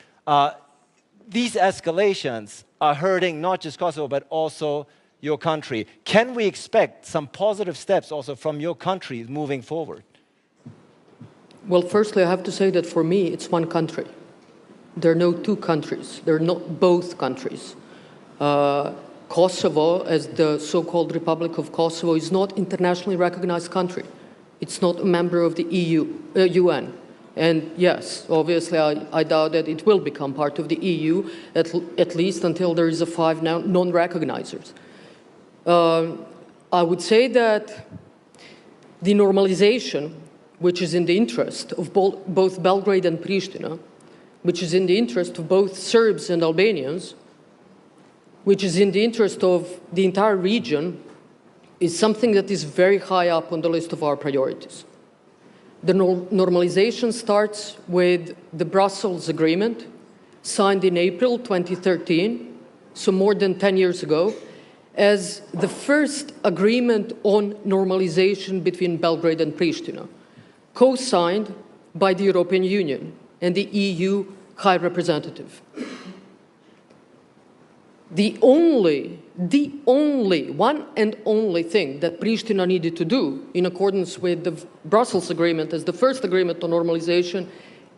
These escalations are hurting not just Kosovo, but also your country. Can we expect some positive steps also from your country moving forward? Well, firstly, I have to say that for me, it's one country. There are no two countries. There are not both countries. Kosovo, as the so-called Republic of Kosovo, is not an internationally recognized country. It's not a member of the UN. And yes, obviously, I doubt that it will become part of the EU, at least until there is a 5 non-recognizers. I would say that the normalization, which is in the interest of both Belgrade and Pristina, which is in the interest of both Serbs and Albanians, which is in the interest of the entire region, is something that is very high up on the list of our priorities. The normalization starts with the Brussels Agreement, signed in April 2013, so more than 10 years ago, as the first agreement on normalization between Belgrade and Pristina. co-signed by the European Union and the EU High Representative. The only one and only thing that Pristina needed to do, in accordance with the Brussels Agreement as the first agreement on normalization,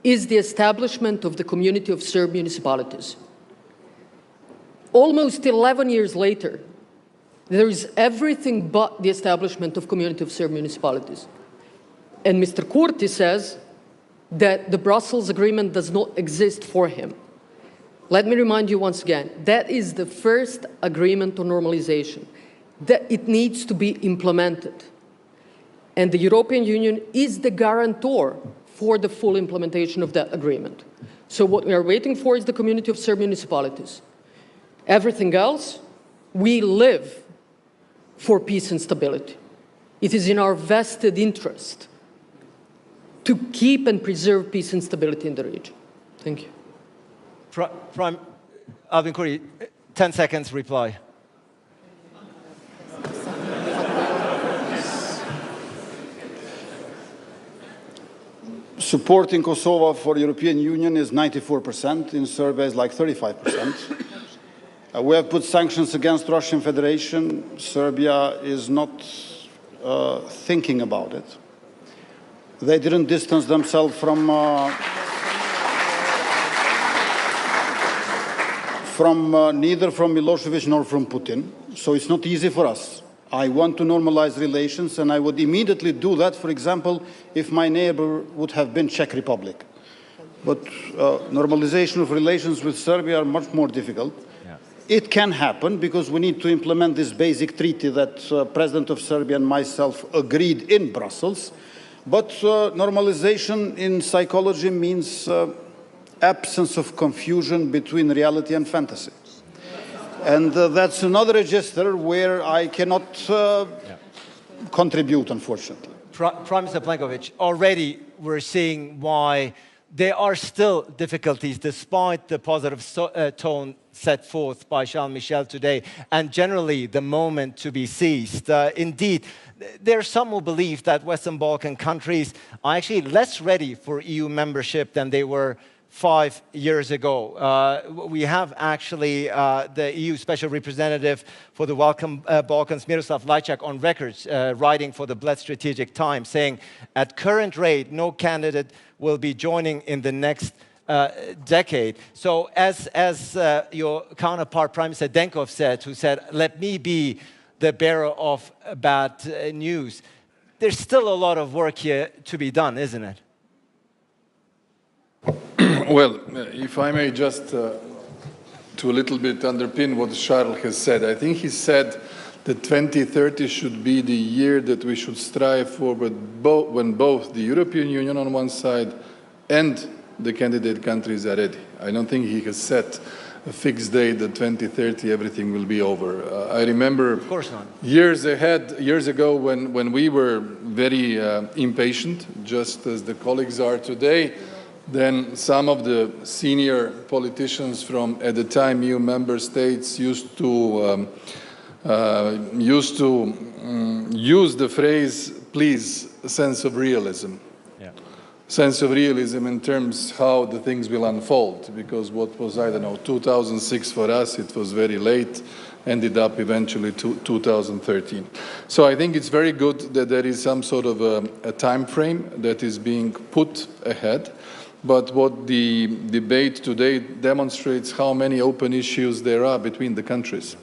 is the establishment of the Community of Serb Municipalities. Almost 11 years later, there is everything but the establishment of Community of Serb Municipalities. And Mr. Kurti says that the Brussels Agreement does not exist for him. Let me remind you once again, that is the first agreement on normalization, that it needs to be implemented. And the European Union is the guarantor for the full implementation of that agreement. So what we are waiting for is the Community of Serb Municipalities. Everything else, we live for peace and stability. It is in our vested interest to keep and preserve peace and stability in the region. Thank you. Prime Alvin Kurti, 10 seconds reply. Support in Kosovo for European Union is 94%, in Serbia is like 35%. We have put sanctions against Russian Federation. Serbia is not thinking about it. They didn't distance themselves from neither from Milosevic nor from Putin. So it's not easy for us. I want to normalize relations, and I would immediately do that, for example, if my neighbor would have been Czech Republic. But normalization of relations with Serbia are much more difficult. Yeah. It can happen because we need to implement this basic treaty that President of Serbia and myself agreed in Brussels. But normalization in psychology means absence of confusion between reality and fantasy. And that's another register where I cannot contribute, unfortunately. Prime Minister Plenkovic, already we're seeing why there are still difficulties despite the positive tone set forth by Charles Michel today and generally the moment to be seized. Indeed, there are some who believe that Western Balkan countries are actually less ready for EU membership than they were 5 years ago. We have actually the EU Special Representative for the Balkans, Miroslav Lajčák, on record writing for the Bled Strategic Times, saying, at current rate, no candidate will be joining in the next decade. So as your counterpart, Prime Minister Denkov said, who said, let me be the bearer of bad news, there's still a lot of work here to be done, isn't it? Well, if I may just to a little bit underpin what Charles has said, I think he said that 2030 should be the year that we should strive for when both the European Union on one side and the candidate countries are ready. I don't think he has set a fixed date that 2030 everything will be over. I remember of course not. years ago when we were very impatient, just as the colleagues are today, then some of the senior politicians from, at the time, EU member states used to use the phrase, please, sense of realism. Yeah. Sense of realism in terms how the things will unfold, because what was, I don't know, 2006 for us, it was very late, ended up eventually to 2013. So I think it's very good that there is some sort of a time frame that is being put ahead. But what the debate today demonstrates how many open issues there are between the countries.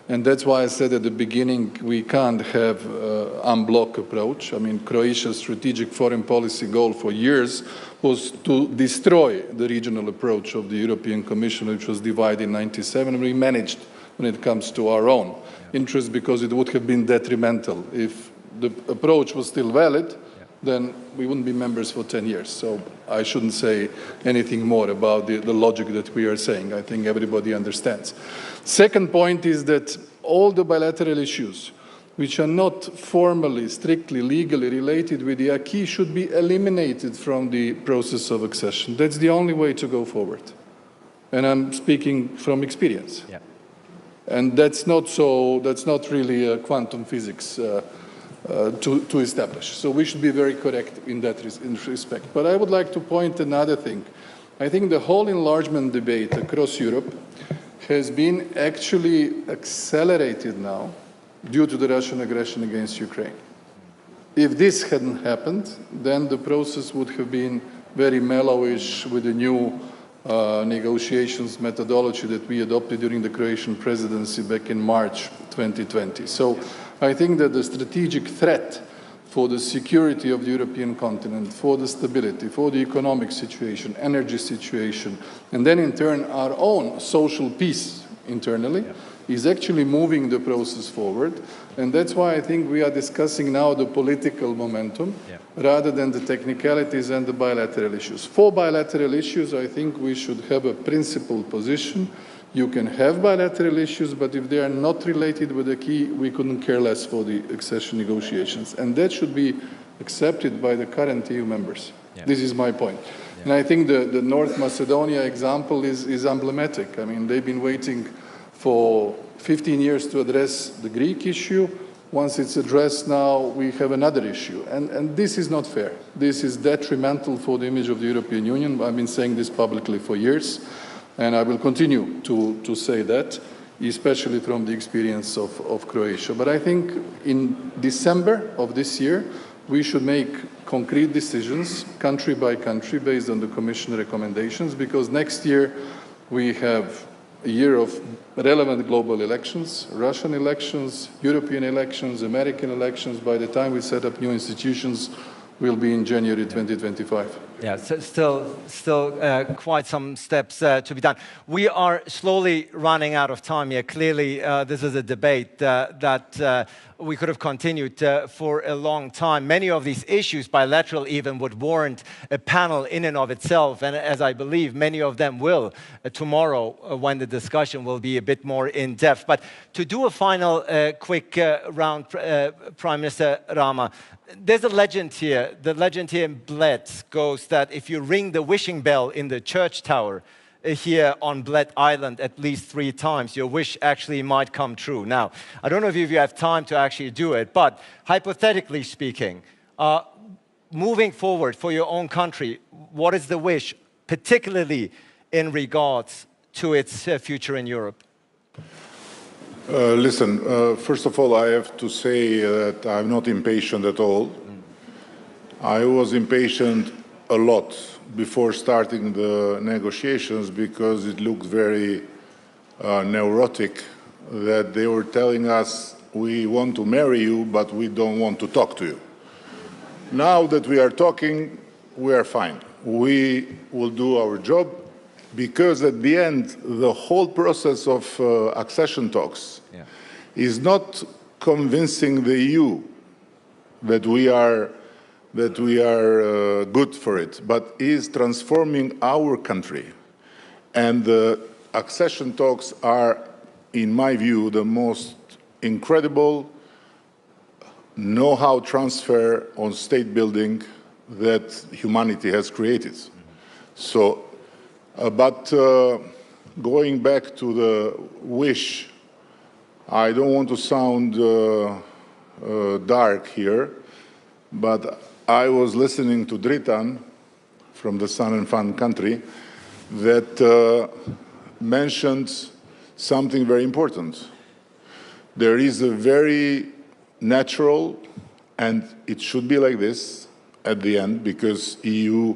And that's why I said at the beginning we can't have an unblock approach. I mean, Croatia's strategic foreign policy goal for years was to destroy the regional approach of the European Commission, which was divided in '97. We managed when it comes to our own interest because it would have been detrimental. If the approach was still valid, then we wouldn't be members for 10 years. So I shouldn't say anything more about the logic that we are saying. I think everybody understands. Second point is that all the bilateral issues which are not formally, strictly, legally related with the acquis should be eliminated from the process of accession. That's the only way to go forward. And I'm speaking from experience. Yeah. And that's not really quantum physics. to establish. So we should be very correct in that respect. But I would like to point another thing. I think the whole enlargement debate across Europe has been actually accelerated now due to the Russian aggression against Ukraine. If this hadn't happened, then the process would have been very mellowish with the new negotiations methodology that we adopted during the Croatian presidency back in March 2020. So I think that the strategic threat for the security of the European continent, for the stability, for the economic situation, energy situation, and then in turn our own social peace internally, is actually moving the process forward. And that's why I think we are discussing now the political momentum rather than the technicalities and the bilateral issues. For bilateral issues, I think we should have a principled position. You can have bilateral issues, but if they are not related with the key, we couldn't care less for the accession negotiations. And that should be accepted by the current EU members. This is my point. And I think the North Macedonia example is emblematic. I mean, they've been waiting for 15 years to address the Greek issue. Once it's addressed now, we have another issue. And this is not fair. This is detrimental for the image of the European Union. I've been saying this publicly for years. And I will continue to say that, especially from the experience of Croatia. But I think in December of this year, we should make concrete decisions, country by country, based on the Commission recommendations, because next year we have a year of relevant global elections, Russian elections, European elections, American elections. By the time we set up new institutions, we'll be in January 2025. Yeah, so still quite some steps to be done. We are slowly running out of time here. Clearly, this is a debate that we could have continued for a long time. Many of these issues, bilateral even, would warrant a panel in and of itself. And as I believe, many of them will tomorrow when the discussion will be a bit more in depth. But to do a final quick round, Prime Minister Rama, there's a legend here. The legend here in Bled goes that if you ring the wishing bell in the church tower here on Bled Island at least 3 times, your wish actually might come true. Now, I don't know if you have time to actually do it, but hypothetically speaking, moving forward for your own country, what is the wish, particularly in regards to its future in Europe? Listen, first of all, I have to say that I'm not impatient at all. I was impatient a lot before starting the negotiations because it looked very neurotic that they were telling us, we want to marry you, but we don't want to talk to you. Now that we are talking, we are fine. We will do our job. Because at the end, the whole process of accession talks is not convincing the EU that we are good for it, but is transforming our country. And the accession talks are, in my view, the most incredible know-how transfer on state building that humanity has created. So. But going back to the wish, I don't want to sound dark here, but I was listening to Dritan from the Sun and Fun country that mentioned something very important. There is a very natural, and it should be like this at the end, because EU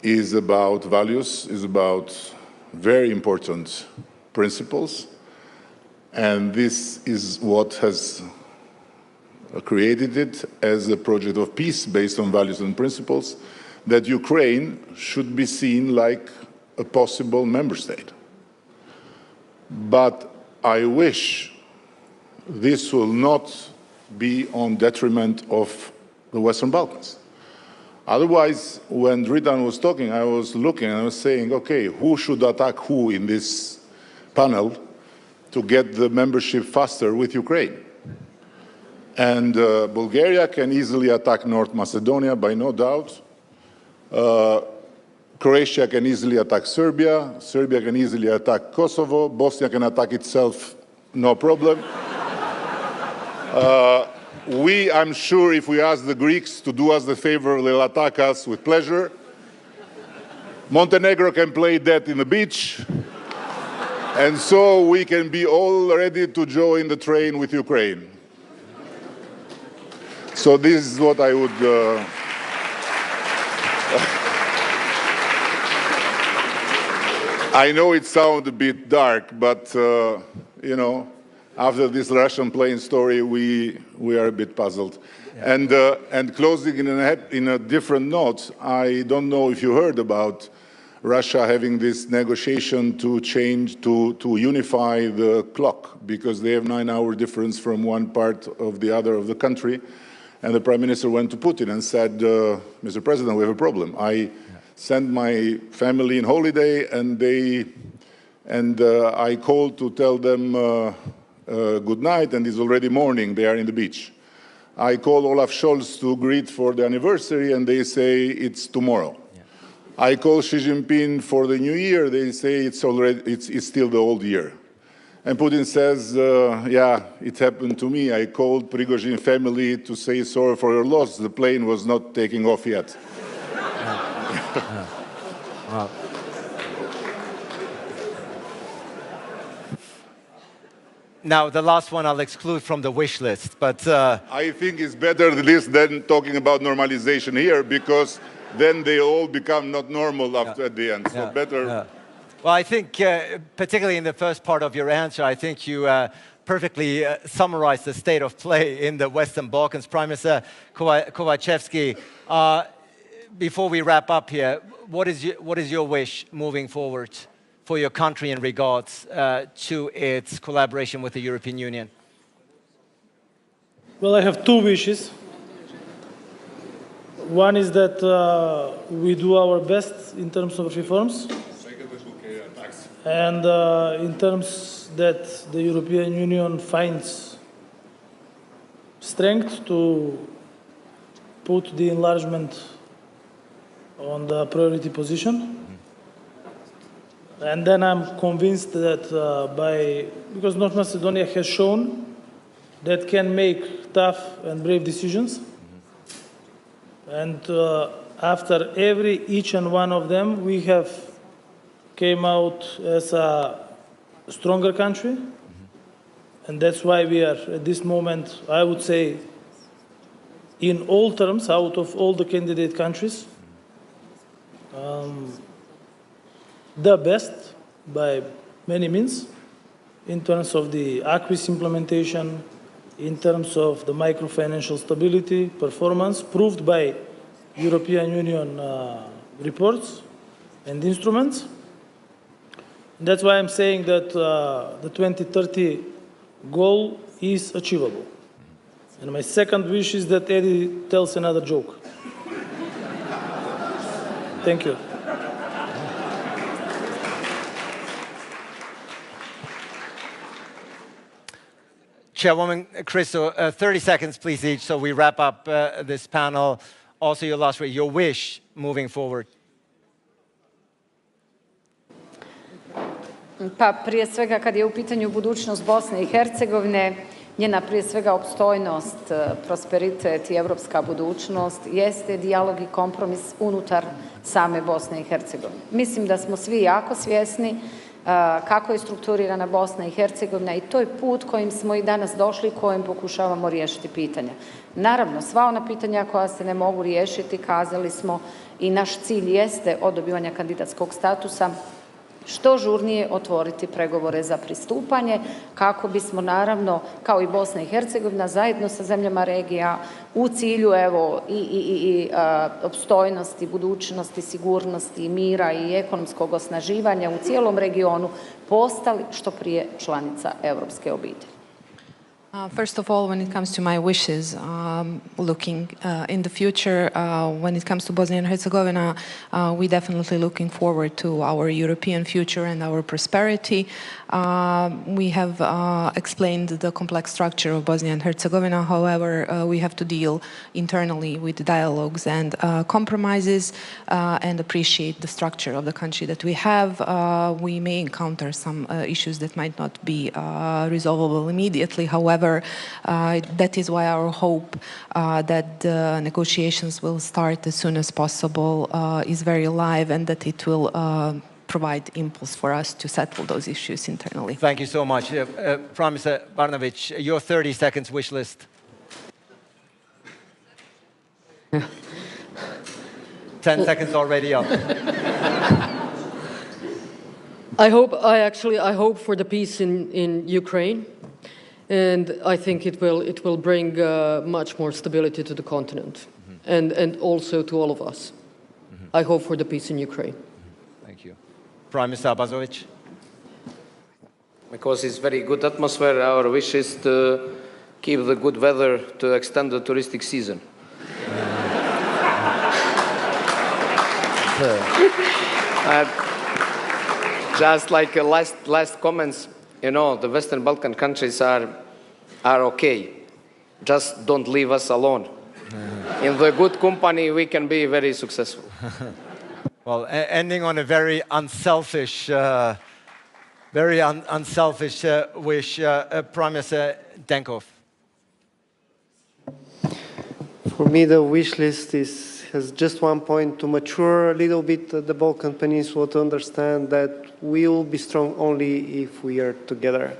is about values, is about very important principles, and this is what has created it as a project of peace based on values and principles, that Ukraine should be seen like a possible member state. But I wish this will not be on detriment of the Western Balkans. Otherwise, when Dritan was talking, I was looking and I was saying, okay, who should attack who in this panel to get the membership faster with Ukraine? And Bulgaria can easily attack North Macedonia, by no doubt. Croatia can easily attack Serbia. Serbia can easily attack Kosovo. Bosnia can attack itself, no problem. I'm sure, if we ask the Greeks to do us the favor, they'll attack us with pleasure. Montenegro can play that in the beach. And so we can be all ready to join the train with Ukraine. So this is what I would... I know it sounds a bit dark, but, you know, after this Russian plane story, we are a bit puzzled. Yeah. And closing in a different note, I don't know if you heard about Russia having this negotiation to unify the clock, because they have 9-hour difference from one part of the other of the country. And the Prime Minister went to Putin and said, Mr. President, we have a problem. I sent my family in holiday, and I called to tell them good night, and it's already morning. They are in the beach. I called Olaf Scholz to greet for the anniversary, and they say it's tomorrow. Yeah. I called Xi Jinping for the new year. They say it's still the old year. And Putin says, yeah, it happened to me. I called Prigozhin family to say sorry for your loss. The plane was not taking off yet. Wow. Now, the last one I'll exclude from the wish list, but... I think it's better this than talking about normalization here, because then they all become not normal after at the end. So better... Yeah. Well, I think, particularly in the first part of your answer, I think you perfectly summarized the state of play in the Western Balkans. Prime Minister Kovacevski, before we wrap up here, what is your wish moving forward for your country in regards to its collaboration with the European Union? Well, I have two wishes. One is that we do our best in terms of reforms. And in terms that the European Union finds strength to put the enlargement on the priority position. And then I'm convinced that because North Macedonia has shown that can make tough and brave decisions. And after each and one of them, we have came out as a stronger country. And that's why we are, at this moment, I would say, in all terms, out of all the candidate countries, the best by many means, in terms of the acquis implementation, in terms of the microfinancial stability, performance, proved by European Union reports and instruments. That's why I'm saying that the 2030 goal is achievable. And my second wish is that Eddie tells another joke. Thank you. Chairwoman Christo, 30 seconds, please, each, so we wrap up this panel. Also, your last word, your wish moving forward. Pa prije svega kad je u pitanju budućnost Bosne i Hercegovine, njena prije svega opstojnost, prosperitet i evropska budućnost jeste dijalog i kompromis unutar same Bosne i Hercegovine. Mislim da smo svi jako svjesni kako je strukturirana Bosna i Hercegovina i to je put kojim smo i danas došli, kojim pokušavamo riješiti pitanja. Naravno, sva ona pitanja koja se ne mogu riješiti, kazali smo, i naš cilj jeste od dobivanja kandidatskog statusa što žurnije otvoriti pregovore za pristupanje, kako bismo naravno, kao i Bosna i Hercegovina, zajedno sa zemljama regija, u cilju opstojnosti, budućnosti, sigurnosti, mira i ekonomskog osnaživanja u cijelom regionu, postali što prije članica europske obitelji. First of all, when it comes to my wishes, looking in the future, when it comes to Bosnia and Herzegovina, we're definitely looking forward to our European future and our prosperity. We have explained the complex structure of Bosnia and Herzegovina. However, we have to deal internally with dialogues and compromises and appreciate the structure of the country that we have. We may encounter some issues that might not be resolvable immediately. However, However, that is why our hope that the negotiations will start as soon as possible is very alive, and that it will provide impulse for us to settle those issues internally. Thank you so much. Prime Minister Barnovic, your 30 seconds wish list. 10 seconds already up. I hope for the peace in Ukraine, and I think it will bring much more stability to the continent, and also to all of us. I hope for the peace in Ukraine. Thank you. Prime Minister Abazovic. Because it's very good atmosphere, our wish is to keep the good weather to extend the touristic season. Just like last comments, you know, the Western Balkan countries are okay. Just don't leave us alone. In the good company, we can be very successful. Well, ending on a very unselfish, wish, Prime Minister Denkov. For me, the wish list has just one point: to mature a little bit the Balkan Peninsula, to understand that we will be strong only if we are together.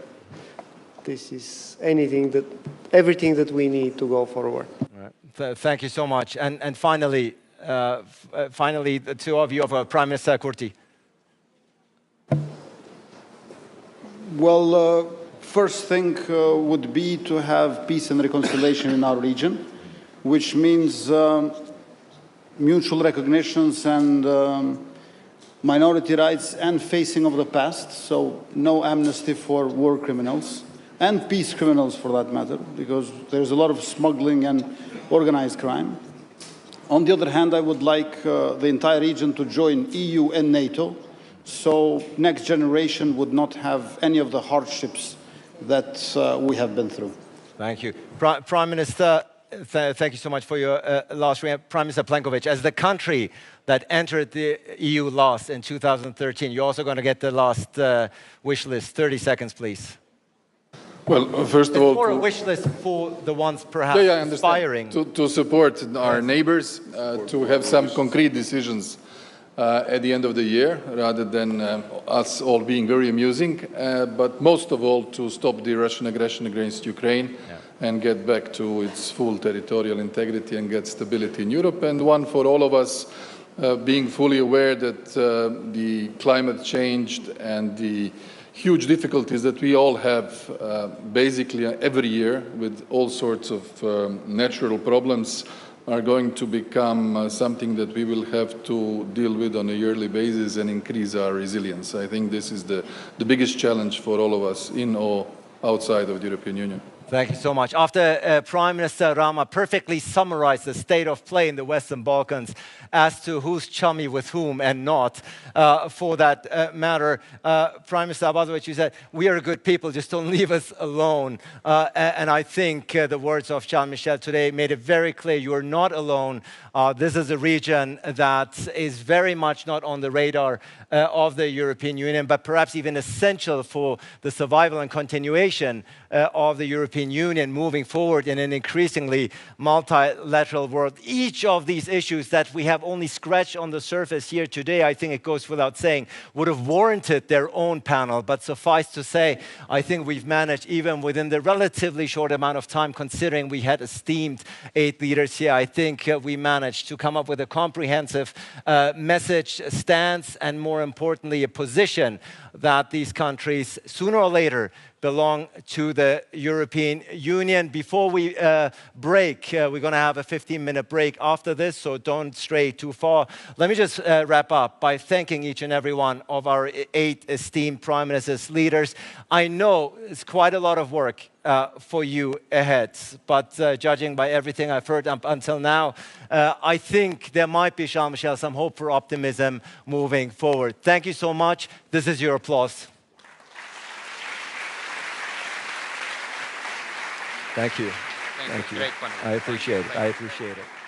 This is everything that we need to go forward. All right. Thank you so much. And finally, the two of you, of Prime Minister Kurti. Well, first thing would be to have peace and reconciliation in our region, which means mutual recognitions and minority rights and facing of the past, so no amnesty for war criminals and peace criminals for that matter, because there's a lot of smuggling and organized crime. On the other hand, I would like the entire region to join EU and NATO, so next generation would not have any of the hardships that we have been through. Thank you. Prime Minister, thank you so much for your last remark. Prime Minister Plenkovic, as the country that entered the EU last in 2013, you're also going to get the last wish list. 30 seconds, please. Well, first of all, more a wish list for the ones perhaps aspiring. To support our neighbors, to have some concrete decisions at the end of the year, rather than us all being very amusing, but most of all to stop the Russian aggression against Ukraine and get back to its full territorial integrity and get stability in Europe. And one for all of us, being fully aware that the climate change and the huge difficulties that we all have basically every year with all sorts of natural problems are going to become something that we will have to deal with on a yearly basis and increase our resilience. I think this is the biggest challenge for all of us in or outside of the European Union. Thank you so much. After Prime Minister Rama perfectly summarized the state of play in the Western Balkans as to who's chummy with whom and not, for that matter, Prime Minister Abazovic, you said, we are good people, just don't leave us alone. And I think the words of Charles Michel today made it very clear you are not alone. This is a region that is very much not on the radar of the European Union, but perhaps even essential for the survival and continuation of the European Union moving forward in an increasingly multilateral world. Each of these issues that we have only scratched on the surface here today, I think it goes without saying, would have warranted their own panel. But suffice to say, I think we've managed, even within the relatively short amount of time, considering we had esteemed 8 leaders here, I think we managed to come up with a comprehensive message, stance, and more importantly, a position that these countries, sooner or later, belong to the European Union. Before we break, we're going to have a 15-minute break after this, so don't stray too far. Let me just wrap up by thanking each and every one of our 8 esteemed Prime Ministers, leaders. I know it's quite a lot of work for you ahead, but judging by everything I've heard up until now, I think there might be, Charles Michel, some hope for optimism moving forward. Thank you so much. This is your applause. Thank you. Thank you. I appreciate it. I appreciate it.